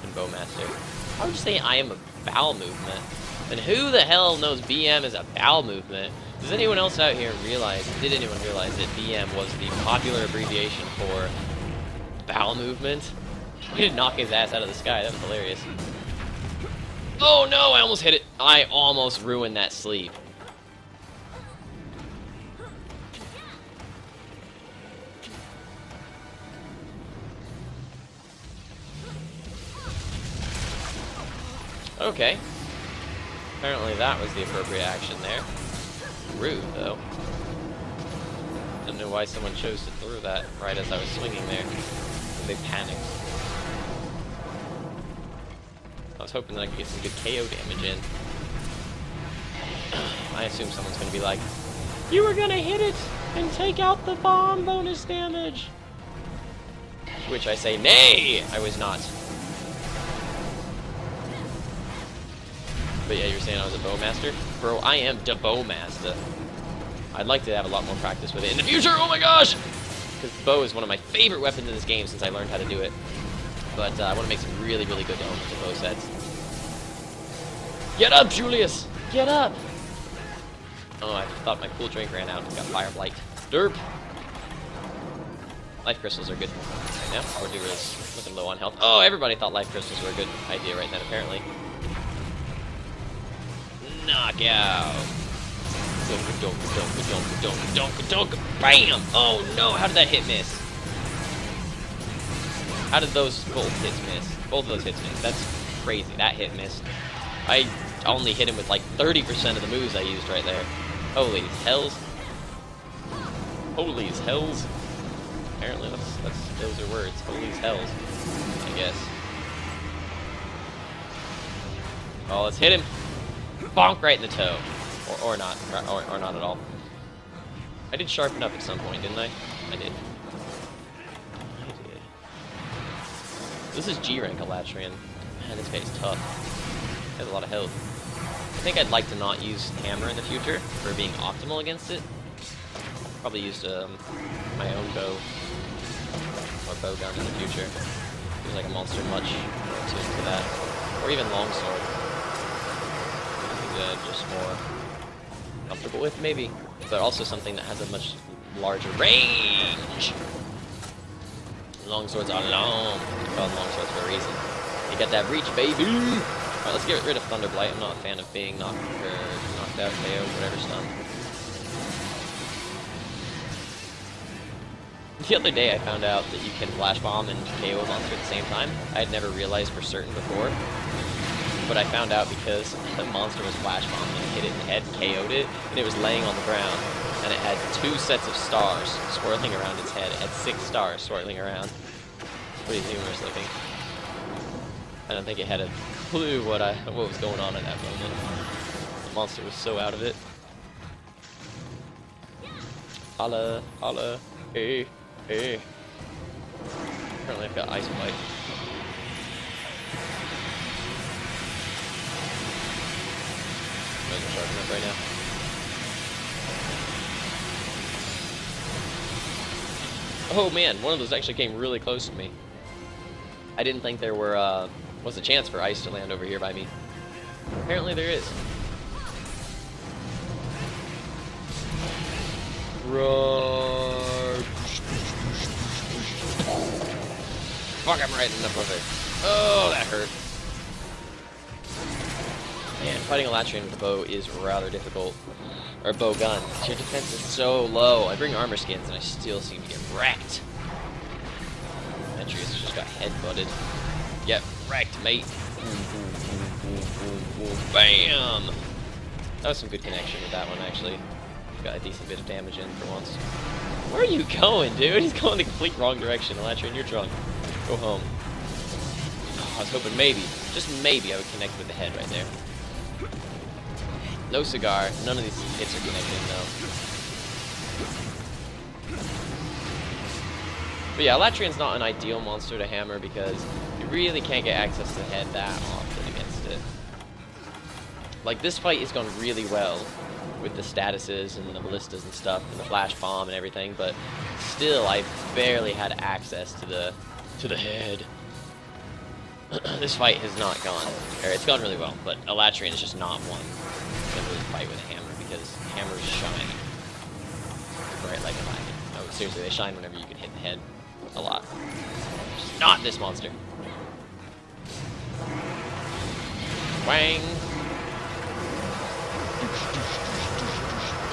and Bowmaster. I would say I am a bowel movement. And who the hell knows BM is a bowel movement? Does anyone else out here realize, did anyone realize that BM was the popular abbreviation for bowel movement? We did knock his ass out of the sky, that was hilarious. Oh no, I almost hit it. I almost ruined that sleep. Okay. Apparently that was the appropriate action there. Rude, though. Don't know why someone chose to throw that right as I was swinging there. They panicked. I was was hoping that I could get some good KO damage in. I assume someone's gonna be like, "You were gonna hit it and take out the bomb bonus damage." To which I say, "Nay, I was not." But yeah, you were saying I was a bowmaster? Bro, I am the bowmaster. I'd like to have a lot more practice with it in the future, oh my gosh! Because the bow is one of my favorite weapons in this game since I learned how to do it. But I want to make some really, really good elemental bow sets. Get up, Julius! Get up! Oh, I thought my cool drink ran out and got Fire Blight. Derp! Life crystals are good right now. Ordeer is looking low on health. Oh, everybody thought life crystals were a good idea right then, apparently. Knockout! Bam! Oh no, how did that hit miss? How did those both hits miss? Both of those hits miss. That's crazy. That hit missed. I only hit him with like 30% of the moves I used right there. Holy hells. Holy hells. Apparently those are words. Holy hells. I guess. Oh, let's hit him. Bonk right in the toe. Or not. Or not at all. I did sharpen up at some point, didn't I? I did. This is G rank Elatrian. Man, this guy's tough. He has a lot of health. I think I'd like to not use hammer in the future for being optimal against it. Probably use my own bow or bow gun in the future. Feels like a monster much more attuned to that. Or even longsword. Just more comfortable with, maybe. But also something that has a much larger range. Longswords are long. They're called longswords for a reason. You got that reach, baby! Alright, let's get rid of Thunder Blight. I'm not a fan of being knocked out, KO, whatever stun. The other day I found out that you can Flash Bomb and KO a monster at the same time. I had never realized for certain before. But I found out because the monster was Flash Bomb and hit it in the head and KO'd it, and it was laying on the ground. And it had 2 sets of stars swirling around its head. It had 6 stars swirling around. Pretty humorous looking. I don't think it had a clue what was going on at that moment. The monster was so out of it. Holla, holla, hey, hey. Apparently I've got Ice Bite. I'm sharpen up right now. Oh man, one of those actually came really close to me. I didn't think there was a chance for ice to land over here by me. Apparently there is. Roar. Fuck, I'm right in the brother. Oh, that hurt. Man, fighting Elatrian with a bow is rather difficult. Or a bow gun. Your defense is so low. I bring armor skins and I still seem to get wrecked. Demetrius just got headbutted. Get wrecked, mate. Bam! That was some good connection with that one, actually. Got a decent bit of damage in for once. Where are you going, dude? He's going the complete wrong direction. Elatrian, you're drunk. Go home. Oh, I was hoping maybe, just maybe, I would connect with the head right there. No cigar. None of these hits are connecting, though. But yeah, Elatrian's not an ideal monster to hammer because you really can't get access to the head that often against it. Like, this fight has gone really well with the statuses and the ballistas and stuff, and the flash bomb and everything, but still, I barely had access to the head. This fight has not gone, or it's gone really well, but Elatrian is just not one to really fight with a hammer because hammers shine bright like a diamond. Oh, seriously, they shine whenever you can hit the head a lot. Just not this monster. Wang.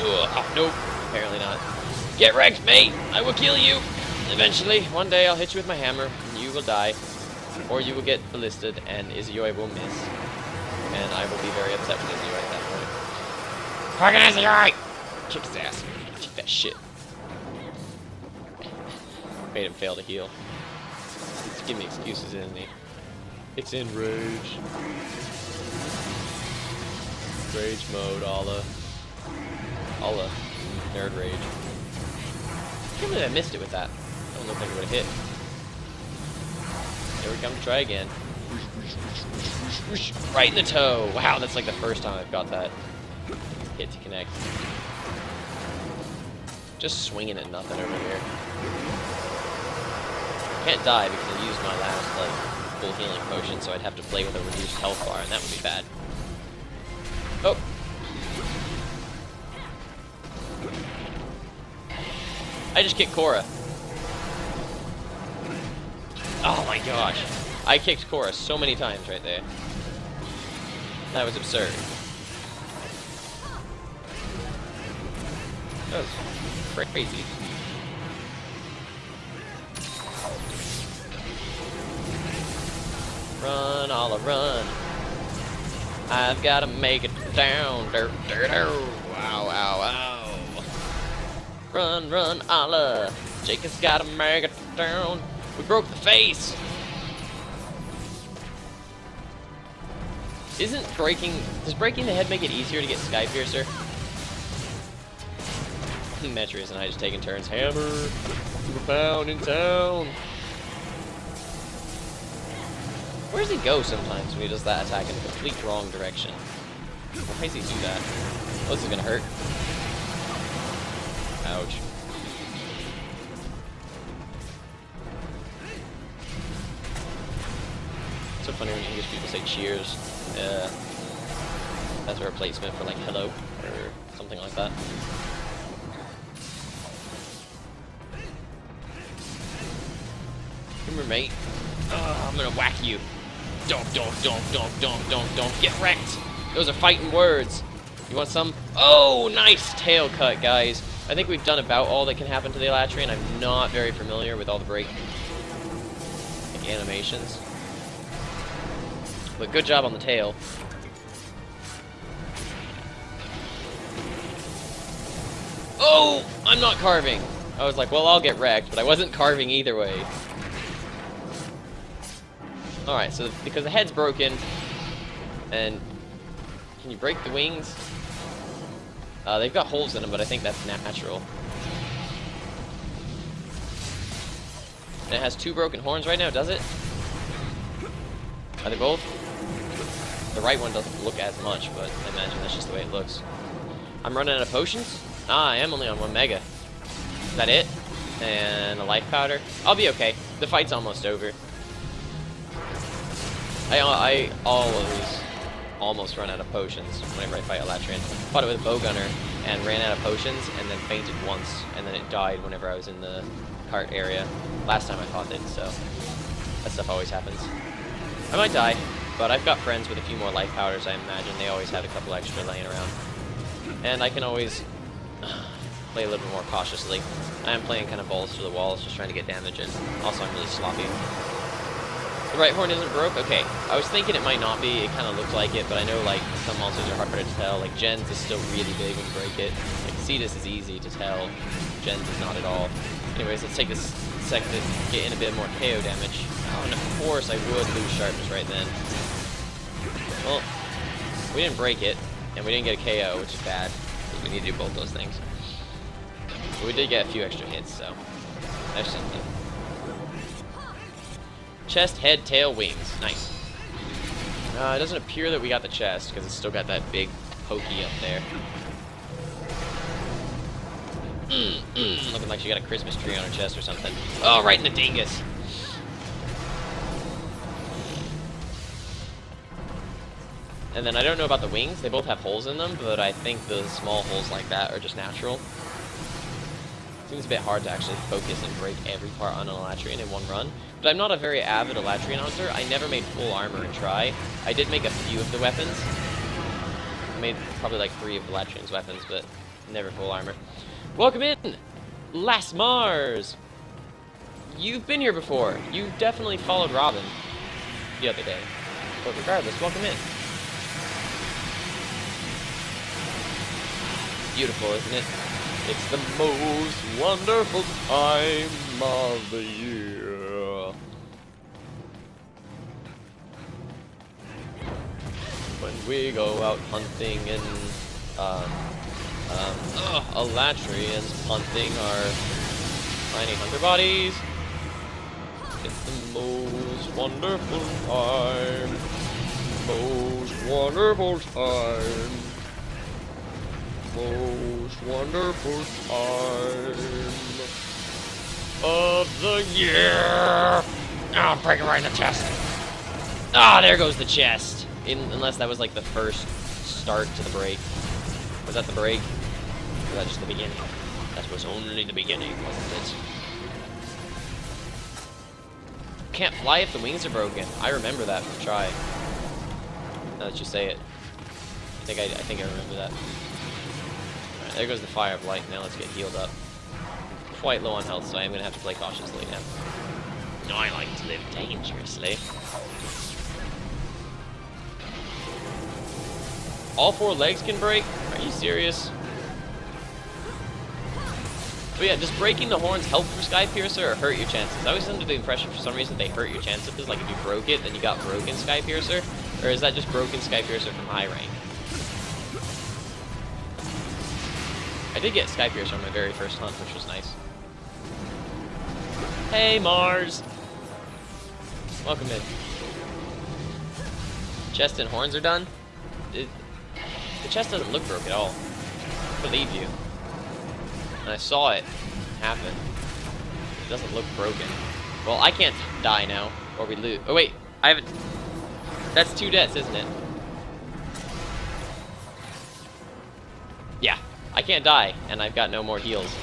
Ugh, nope, apparently not. Get wrecked, mate! I will kill you! Eventually, one day I'll hit you with my hammer, and you will die. Or you will get ballisted, and Izuyoi will miss. And I will be very upset with Izuyoi at that point. Fucking Izuyoi! Kick his ass. Kick that shit. Made him fail to heal. He's giving me excuses, isn't he? It's in rage. Rage mode, Allah. Nerd rage. I can't believe I missed it with that. I don't look like it would have hit. Here we come to try again. Right in the toe. Wow, that's like the first time I've got that hit to connect. Just swinging at nothing over here. Can't die because I used my last like full healing potion, so I'd have to play with a reduced health bar, and that would be bad. Oh. I just kicked Korra. Oh my gosh. I kicked Korra so many times right there. That was absurd. That was crazy. Run, Alla, run. I've gotta make it down. Dirt, dirt, ow, ow, ow. Run, run, Alla. Jacob's gotta make it down. We broke the face. Does breaking the head make it easier to get Sky Piercer? Metrius and I just taking turns. Hammer, super pound in town. Where does he go sometimes when he does that attack in the complete wrong direction? Why does he do that? Oh, this is gonna hurt. Ouch. It's so funny when English people say cheers. That's a replacement for like hello or something like that. Come here, mate. I'm gonna whack you. Don't. Get wrecked. Those are fighting words. You want some? Oh, nice tail cut, guys. I think we've done about all that can happen to the Elatrian. I'm not very familiar with all the break animations. But good job on the tail. Oh, I'm not carving. I was like, well, I'll get wrecked, but I wasn't carving either way. Alright, so because the head's broken, and can you break the wings? They've got holes in them, but I think that's natural. And it has 2 broken horns right now, does it? Are they both? The right one doesn't look as much, but I imagine that's just the way it looks. I'm running out of potions? Ah, I am only on 1 mega. Is that it? And a life powder? I'll be okay. The fight's almost over. I always almost run out of potions whenever I fight Elatrian. Fought it with a bowgunner and ran out of potions and then fainted once, and then it died whenever I was in the cart area. Last time I fought it, so that stuff always happens. I might die, but I've got friends with a few more life powders, I imagine. They always have a couple extra laying around. And I can always play a little bit more cautiously. I am playing kind of balls to the walls, just trying to get damage in. Also, I'm really sloppy. The right horn isn't broke? Okay. I was thinking it might not be. It kind of looked like it, but I know, like, some monsters are harder to tell. Like, Jens is still really big when you break it. Like, Cetus is easy to tell. Jens is not at all. Anyways, let's take this second to get in a bit more KO damage. Oh, and of course I would lose sharpness right then. Well, we didn't break it, and we didn't get a KO, which is bad, because we need to do both those things. But we did get a few extra hits, so that's something. Chest, head, tail, wings. Nice. It doesn't appear that we got the chest, because it's still got that big pokey up there. Looking like she got a Christmas tree on her chest or something. Oh, right in the dingus. And then I don't know about the wings. They both have holes in them, but I think the small holes like that are just natural. Seems a bit hard to actually focus and break every part on an Elatrian in one run. But I'm not a very avid Elatrian hunter. I never made full armor and try. I did make a few of the weapons. I made probably like 3 of Elatrian's weapons, but never full armor. Welcome in, Last Mars. You've been here before. You definitely followed Robin the other day. But regardless, welcome in. Beautiful, isn't it? It's the most wonderful time of the year. we go out hunting and Alatrians hunting our tiny hunter bodies. It's the most wonderful time. Most wonderful time. Most wonderful time of the year. Oh, break it right in the chest. Ah, there goes the chest. Unless that was like the first start to the break. Was that the break? Or was that just the beginning? That was only the beginning, wasn't it? Can't fly if the wings are broken. I remember that from Try. Now that you say it. I think I remember that. Alright, there goes the Fire of Light. Now let's get healed up. Quite low on health, so I am going to have to play cautiously now. No, I like to live dangerously. All 4 legs can break? Are you serious? But yeah, does breaking the horns help for Skypiercer or hurt your chances? I always under the impression for some reason they hurt your chances. Like if you broke it, then you got broken Skypiercer. Or is that just broken Skypiercer from high rank? I did get Skypiercer on my very first hunt, which was nice. Hey, Mars! Welcome in. Chest and horns are done? The chest doesn't look broke at all. I believe you. And I saw it happen. It doesn't look broken. Well, I can't die now, or we lose. Oh wait, I haven't. That's 2 deaths, isn't it? Yeah, I can't die, and I've got no more heals.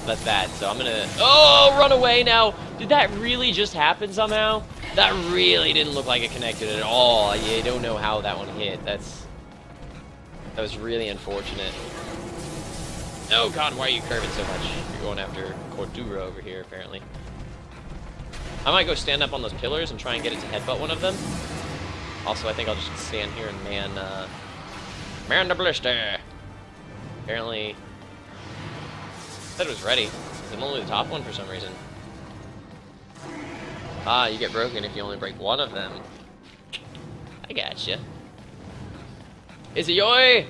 That's bad, so I'm gonna... Oh, run away now! Did that really just happen somehow? That really didn't look like it connected at all. You don't know how that one hit. That was really unfortunate. Oh god, why are you curving so much? You're going after Cordura over here, apparently. I might go stand up on those pillars and try and get it to headbutt one of them. Also, I think I'll just stand here and man the blister. Apparently, said it was ready. I'm only the top one for some reason. Ah, you get broken if you only break one of them. I gotcha. Is it yoy?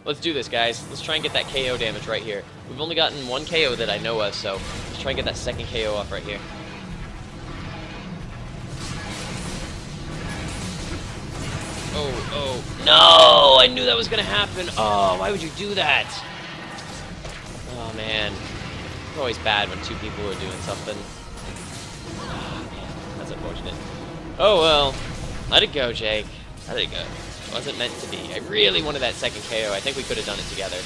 Let's do this, guys. Let's try and get that KO damage right here. We've only gotten 1 KO that I know of, so let's try and get that 2nd KO off right here. Oh, no! I knew that was gonna happen. Oh, why would you do that? Oh, man. It's always bad when 2 people are doing something. Oh, man. That's unfortunate. Oh, well. Let it go, Jake. Let it go. It wasn't meant to be. I really wanted that 2nd KO. I think we could have done it together.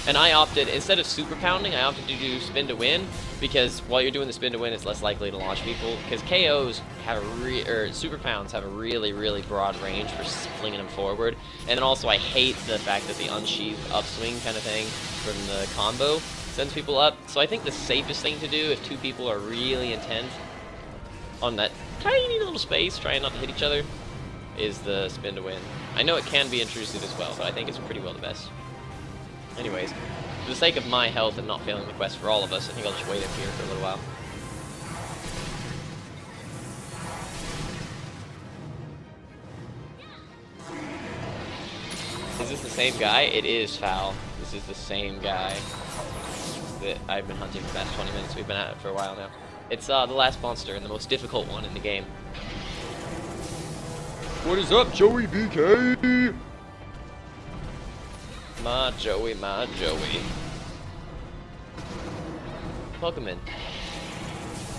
And I opted, instead of super pounding, I opted to do spin to win, because while you're doing the spin to win, it's less likely to launch people, because KOs have super pounds have a really, really broad range for flinging them forward. And then also I hate the fact that the unsheath upswing kind of thing from the combo sends people up. So I think the safest thing to do if 2 people are really intent on that tiny little space, trying not to hit each other, is the spin to win. I know it can be intrusive as well, but I think it's pretty well the best. Anyways, for the sake of my health and not failing the quest for all of us, I think I'll just wait up here for a little while. Is this the same guy? It is, Foul. This is the same guy that I've been hunting for the past 20 minutes. We've been at it for a while now. It's the last monster and the most difficult one in the game. What is up, Joey BK? My Joey, my Joey. Welcome in.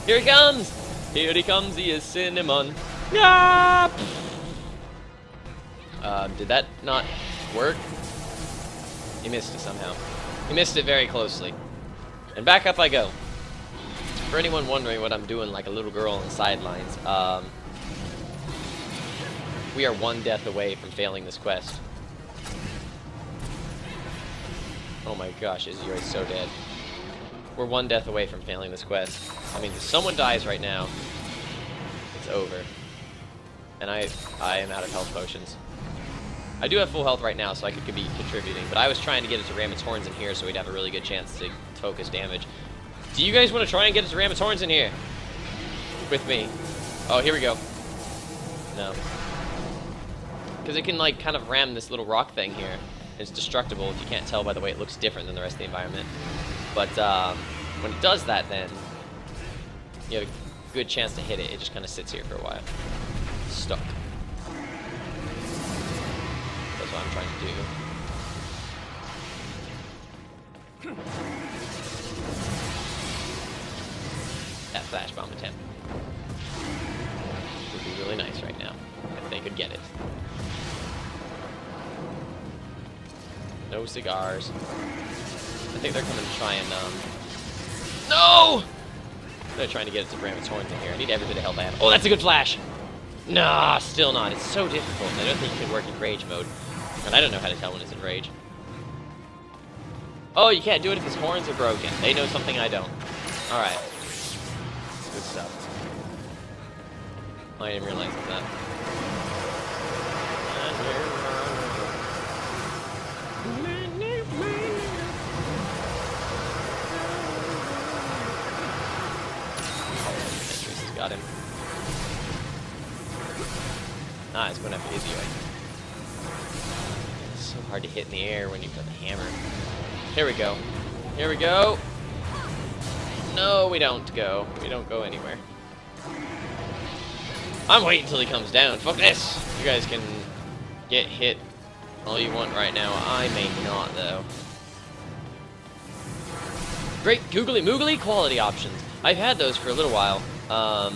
Here he comes! Here he comes, he is Cinnamon. Yeah! Did that not work? He missed it somehow. He missed it very closely. And back up I go. For anyone wondering what I'm doing like a little girl on the sidelines, we are 1 death away from failing this quest. Oh my gosh, Izzy is so dead. We're 1 death away from failing this quest. I mean, if someone dies right now, it's over. And I am out of health potions. I do have full health right now, so I could be contributing, but I was trying to get it to ram its horns in here so we'd have a really good chance to focus damage. Do you guys want to try and get it to ram its horns in here? With me. Oh, here we go. No. Because it can, like, kind of ram this little rock thing here. It's destructible if you can't tell by the way it looks different than the rest of the environment. But when it does that, then you have a good chance to hit it. It just kind of sits here for a while. Stuck. That's what I'm trying to do. That flash bomb attempt would be really nice right now if they could get it. No cigars. I think they're coming to try and no! They're trying to get it to ram its horns in here. I need every bit of help I have. Oh, that's a good flash! Nah, still not. It's so difficult. I don't think you can work in rage mode. And I don't know how to tell when it's in rage. Oh, you can't do it if his horns are broken. They know something I don't. Alright. Good stuff. I didn't realize that. Oh, got him. Ah, it's going after Izzy, right? It's so hard to hit in the air when you've got the hammer. Here we go. Here we go. No, we don't go. We don't go anywhere. I'm waiting until he comes down. Fuck this! You guys can get hit all you want right now. I may not, though. Great googly moogly quality options. I've had those for a little while. I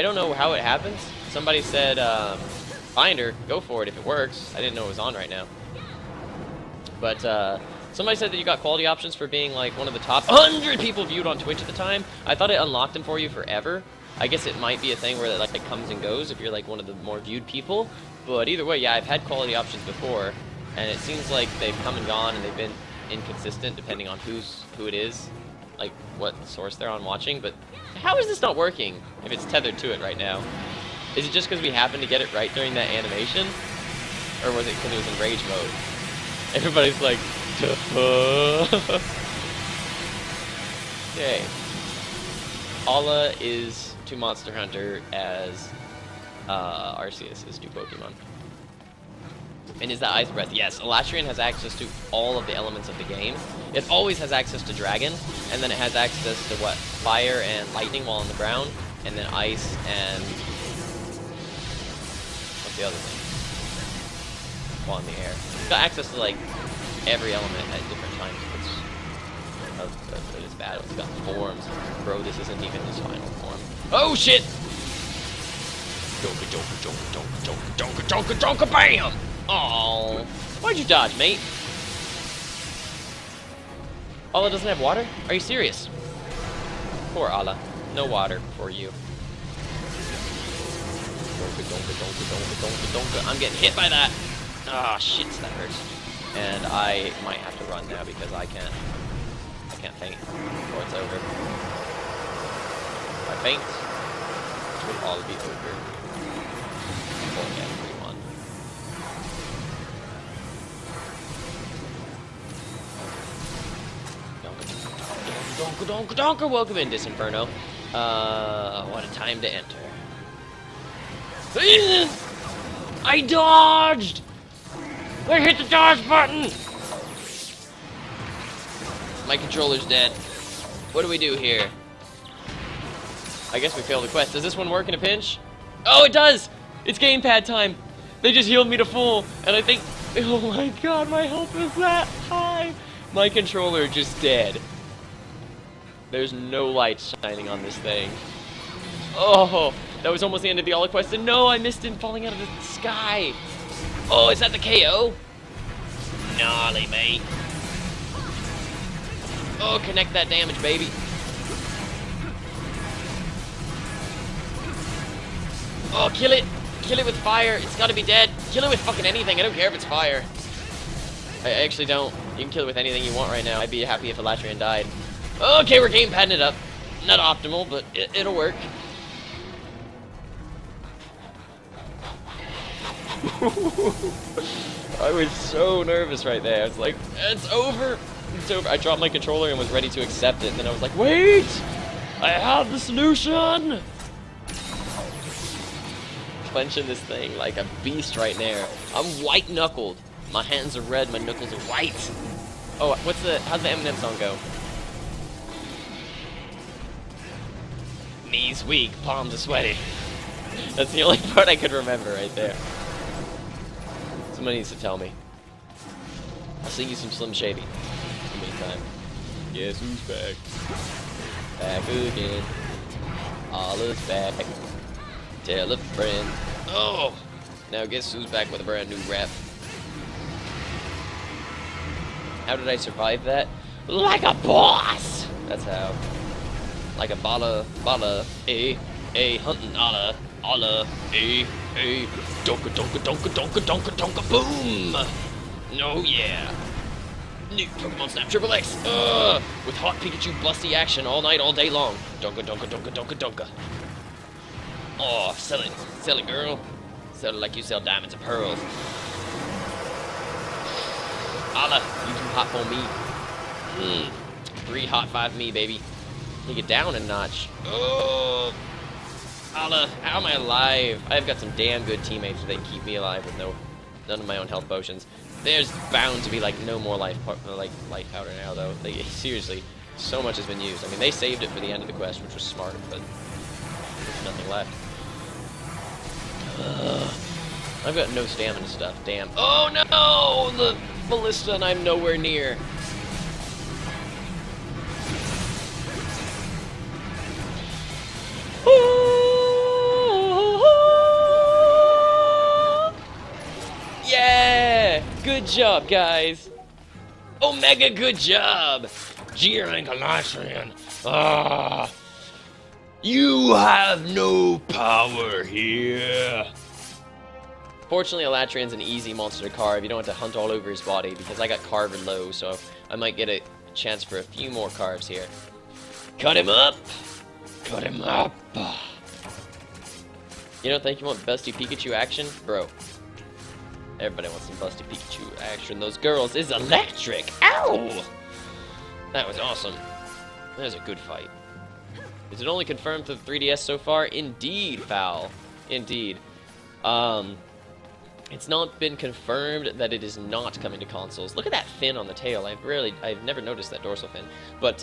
don't know how it happens. Somebody said, Finder, go for it if it works. I didn't know it was on right now. But, somebody said that you got quality options for being, like, one of the top 100 people viewed on Twitch at the time. I thought it unlocked them for you forever. I guess it might be a thing where it, like, comes and goes if you're, like, one of the more viewed people. But either way, yeah, I've had quality options before. And it seems like they've come and gone and they've been inconsistent depending on who it is. Like, what source they're on watching. But how is this not working if it's tethered to it right now? Is it just because we happened to get it right during that animation? Or was it because it was in rage mode? Everybody's like, yay. Ala is to Monster Hunter as Arceus is to Pokemon. And is that Ice Breath? Yes, Elatrian has access to all of the elements of the game. It always has access to Dragon, and then it has access to what? Fire and Lightning while on the ground, and then Ice and... what's the other thing? While in the air. It's got access to, like, every element at different times of its battle. It's got forms. Bro, this isn't even his final form. Oh, shit! Donka, donka, donka, donka, donka, donka, donka, donka, bam! Oh, why'd you dodge, mate? Ala doesn't have water? Are you serious? Poor Ala. No water for you. Donka, donka, donka, donka, donka, donka. I'm getting hit by that. Ah, shit, that hurts. And I might have to run now because I can't faint before it's over. If I faint, it will all be over. For everyone. Donka, donka, donka, welcome in, Disinferno. What a time to enter. I dodged! I hit the dodge button! My controller's dead. What do we do here? I guess we failed the quest. Does this one work in a pinch? Oh, it does! It's gamepad time! They just healed me to full, and I think... oh my god, my health is that high! My controller just dead. There's no light shining on this thing. Oh, that was almost the end of the Ala quest, and no, I missed him falling out of the sky! Oh, is that the KO? Gnarly, mate. Oh, connect that damage, baby. Oh, kill it. Kill it with fire. It's gotta be dead. Kill it with fucking anything. I don't care if it's fire. I actually don't. You can kill it with anything you want right now. I'd be happy if Elatrian died. Okay, we're gamepadding it up. Not optimal, but it'll work. I was so nervous right there. I was like, it's over. It's over. I dropped my controller and was ready to accept it. And then I was like, wait! I have the solution! clenching this thing like a beast right now. I'm white-knuckled. My hands are red, my knuckles are white. Oh, how's the Eminem song go? Knees weak, palms are sweaty. That's the only part I could remember right there. Somebody needs to tell me. I'll sing you some Slim Shady in the meantime. Guess who's back? Back again. All is back. Tell a friend. Oh! Now guess who's back with a brand new rap? How did I survive that? Like a boss! That's how. Like a bala, hunting alla, donka, donka, donka, donka, donka, donka, boom! Oh yeah! New Pokemon Snap Triple X! With hot Pikachu busty action all night, all day long. Donka, donka, donka, donka, donka. Oh, sell it, girl. Sell it like you sell diamonds and pearls. Alla, you too hot for me. 3 hot 5 me, baby. Take it down a notch. Oh, Alla, how am I alive? I've got some damn good teammates that keep me alive with none of my own health potions. There's bound to be like no more life powder now, though. Seriously, so much has been used. I mean, they saved it for the end of the quest, which was smart, but there's nothing left. I've got no stamina stuff. Damn. Oh no! The ballista, and I'm nowhere near. Yeah! Good job, guys. Omega, good job. Jeering Elytrian. You have no power here. Fortunately, Elytrian's an easy monster to carve. You don't have to hunt all over his body because I got carved low, so I might get a chance for a few more carves here. Cut him up! Cut him up! You don't think you want Busty Pikachu action? Bro. Everybody wants some Busty Pikachu action. Those girls is electric! Ow! That was awesome. That was a good fight. Is it only confirmed for the 3DS so far? Indeed, Foul. Indeed. It's not been confirmed that it is not coming to consoles. Look at that fin on the tail. I've never noticed that dorsal fin. But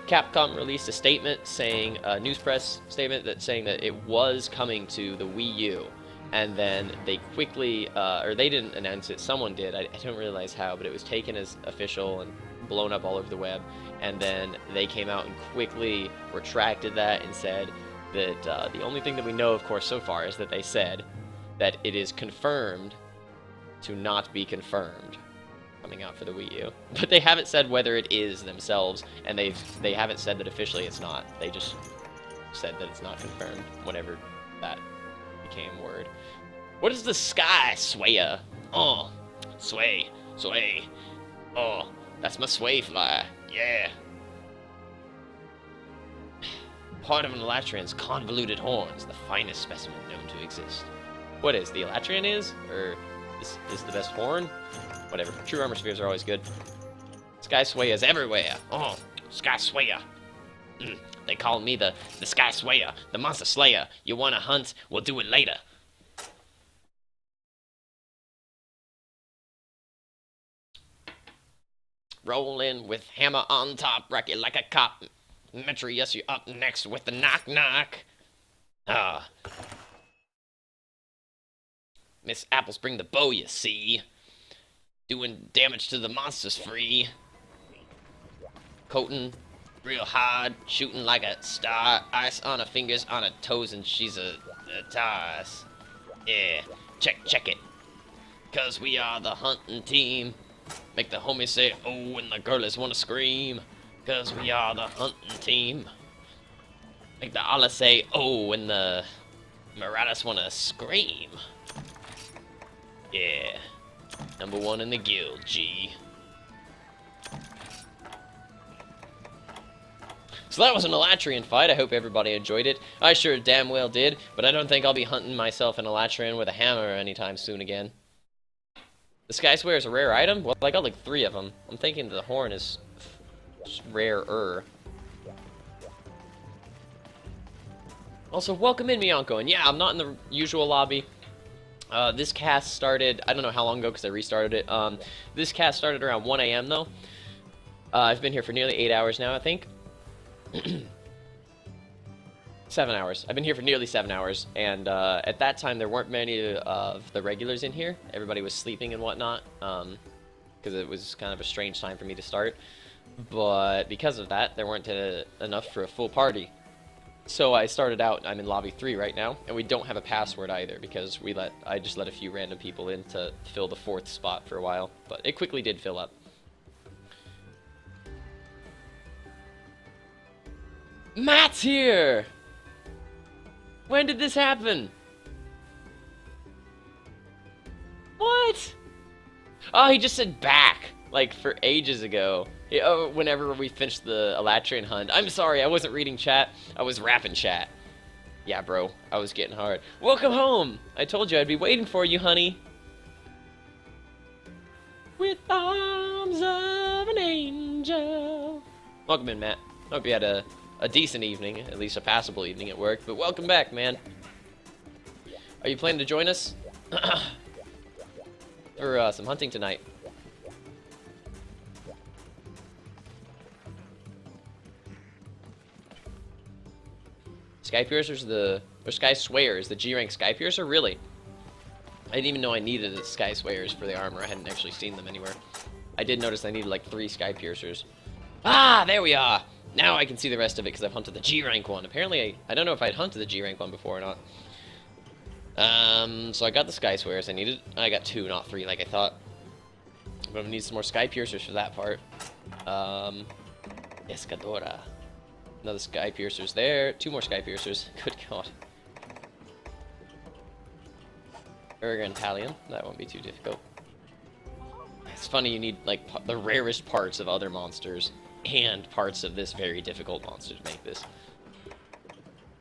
Capcom released a statement saying, a news press statement saying that it was coming to the Wii U. And then they quickly, or they didn't announce it, someone did. I don't realize how, but it was taken as official and blown up all over the web. And then they came out and quickly retracted that and said that the only thing that we know, of course, so far is that they said that it is confirmed to not be confirmed coming out for the Wii U. But they haven't said whether it is themselves, and they haven't said that officially it's not. They just said that it's not confirmed whenever that became word. What is the Sky Swayer? Oh, sway. Oh, that's my sway fly. Yeah. Part of an Elytrian's convoluted horns, the finest specimen known to exist. What is, the Elytrian is? Or is the best horn? Whatever. True armor spheres are always good. Sky Swayer is everywhere. Oh, Sky Swayer. They call me the Sky Swayer, the Monster Slayer. You wanna hunt? We'll do it later. Rolling with hammer on top, rack it like a cop. Metrius, you up next with the knock. Miss Apples bring the bow, you see. Doing damage to the monsters free. Coating real hard, shooting like a star. Ice on her fingers, on her toes, and she's a toss. Yeah, check it. 'Cause we are the hunting team. Make the homies say, oh, and the girlies wanna scream. 'Cause we are the hunting team. Make the Allah say, oh, and the Marauders wanna scream. Yeah. #1 in the guild, G. So that was an Elytrian fight. I hope everybody enjoyed it. I sure damn well did, but I don't think I'll be hunting myself an Elytrian with a hammer anytime soon again. The Sky Swayer is a rare item? Well, I got like 3 of them. I'm thinking the horn is rarer. Also, welcome in, Miyanko. And yeah, I'm not in the usual lobby. This cast started, I don't know how long ago because I restarted it. This cast started around 1 a.m. though. I've been here for nearly 8 hours now, I think. 7 hours. I've been here for nearly 7 hours, and at that time there weren't many of the regulars in here. Everybody was sleeping and whatnot, because it was kind of a strange time for me to start. But because of that, there weren't enough for a full party. So I started out, I'm in lobby 3 right now, and we don't have a password either, because I just let a few random people in to fill the 4th spot for a while, but it quickly did fill up. Matt's here! When did this happen? What? Oh, he just said back, like for ages ago. Whenever we finished the Elatrian hunt. I'm sorry, I wasn't reading chat. I was rapping chat. Yeah, bro, I was getting hard. Welcome home! I told you I'd be waiting for you, honey. With arms of an angel. Welcome in, Matt. Hope you had a decent evening, at least a passable evening at work, but welcome back, man. Are you planning to join us? For some hunting tonight? Sky Piercers, or Sky Swayers, the G-Rank Sky Piercer? Really? I didn't even know I needed a Sky Swayers for the armor. I hadn't actually seen them anywhere. I did notice I needed like 3 Sky Piercers. Ah, there we are! Now I can see the rest of it because I've hunted the G-Rank one. Apparently, I don't know if I'd hunted the G-Rank one before or not. So I got the Sky Swayers. I got 2, not 3 like I thought. I'm gonna need some more Sky Piercers for that part. Escadora. Another Sky Piercers there. 2 more Sky Piercers. Good God. Urgantalion. That won't be too difficult. It's funny you need like the rarest parts of other monsters and parts of this very difficult monster to make this.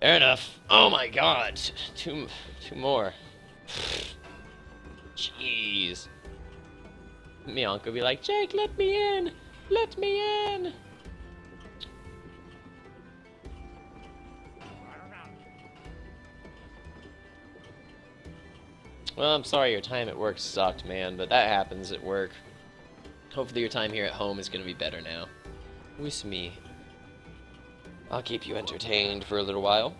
Fair enough. Oh my God. Two more. Jeez. Miyanko will be like, Jake, let me in! Let me in! Well, I'm sorry your time at work sucked, man, but that happens at work. Hopefully your time here at home is going to be better now. With me. I'll keep you entertained for a little while.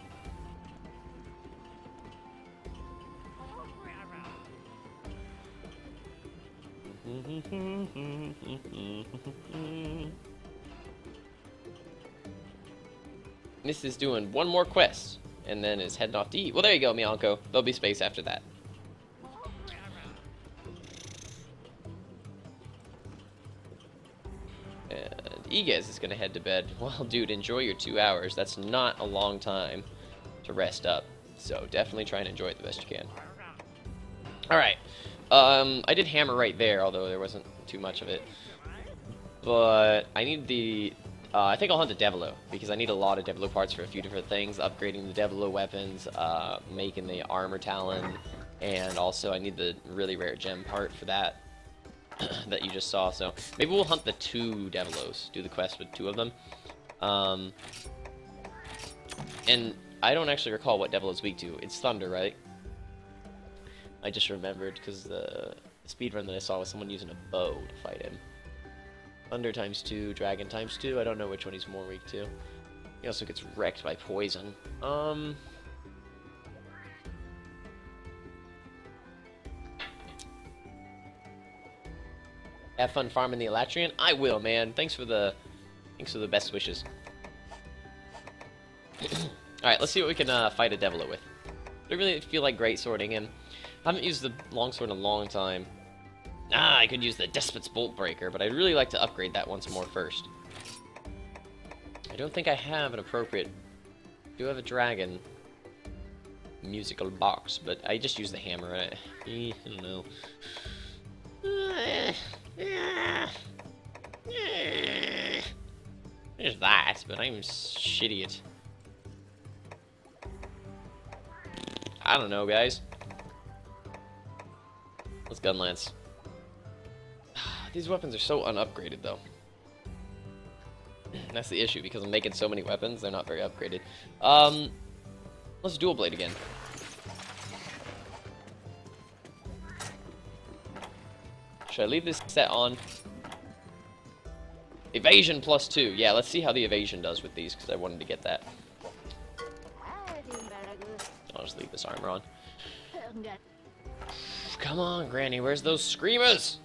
This is doing one more quest, and then is heading off to eat. Well, there you go, Miyanko. There'll be space after that. And Igez is gonna head to bed. Well, dude, enjoy your 2 hours. That's not a long time to rest up. So definitely try and enjoy it the best you can. Alright. I did hammer right there, although there wasn't too much of it. But I need the... I think I'll hunt a Devilo, because I need a lot of Devilo parts for a few different things. Upgrading the Devilo weapons, making the armor talon, and also I need the really rare gem part for that. That you just saw, so maybe we'll hunt the 2 Devilos, do the quest with 2 of them. And I don't actually recall what Devilo's weak to. It's Thunder, right? I just remembered because the speedrun that I saw was someone using a bow to fight him. Thunder ×2, Dragon ×2. I don't know which one he's more weak to. He also gets wrecked by poison. Have fun farming the Elatrian? I will, man. Thanks for the best wishes. Alright, let's see what we can fight a Devilo with. I really feel like great swording him. I haven't used the longsword in a long time. I could use the Despot's Bolt Breaker, but I'd really like to upgrade that once more first. I don't think I have an appropriate... I do have a dragon musical box, but I just use the hammer. I don't know. There's that, but I'm shitty at... I don't know, guys. Let's Gunlance. These weapons are so unupgraded, though. That's the issue, because I'm making so many weapons, they're not very upgraded. Let's dual blade again. Should I leave this set on? Evasion +2. Yeah, let's see how the evasion does with these, because I wanted to get that. I'll just leave this armor on. Come on, Granny, where's those screamers?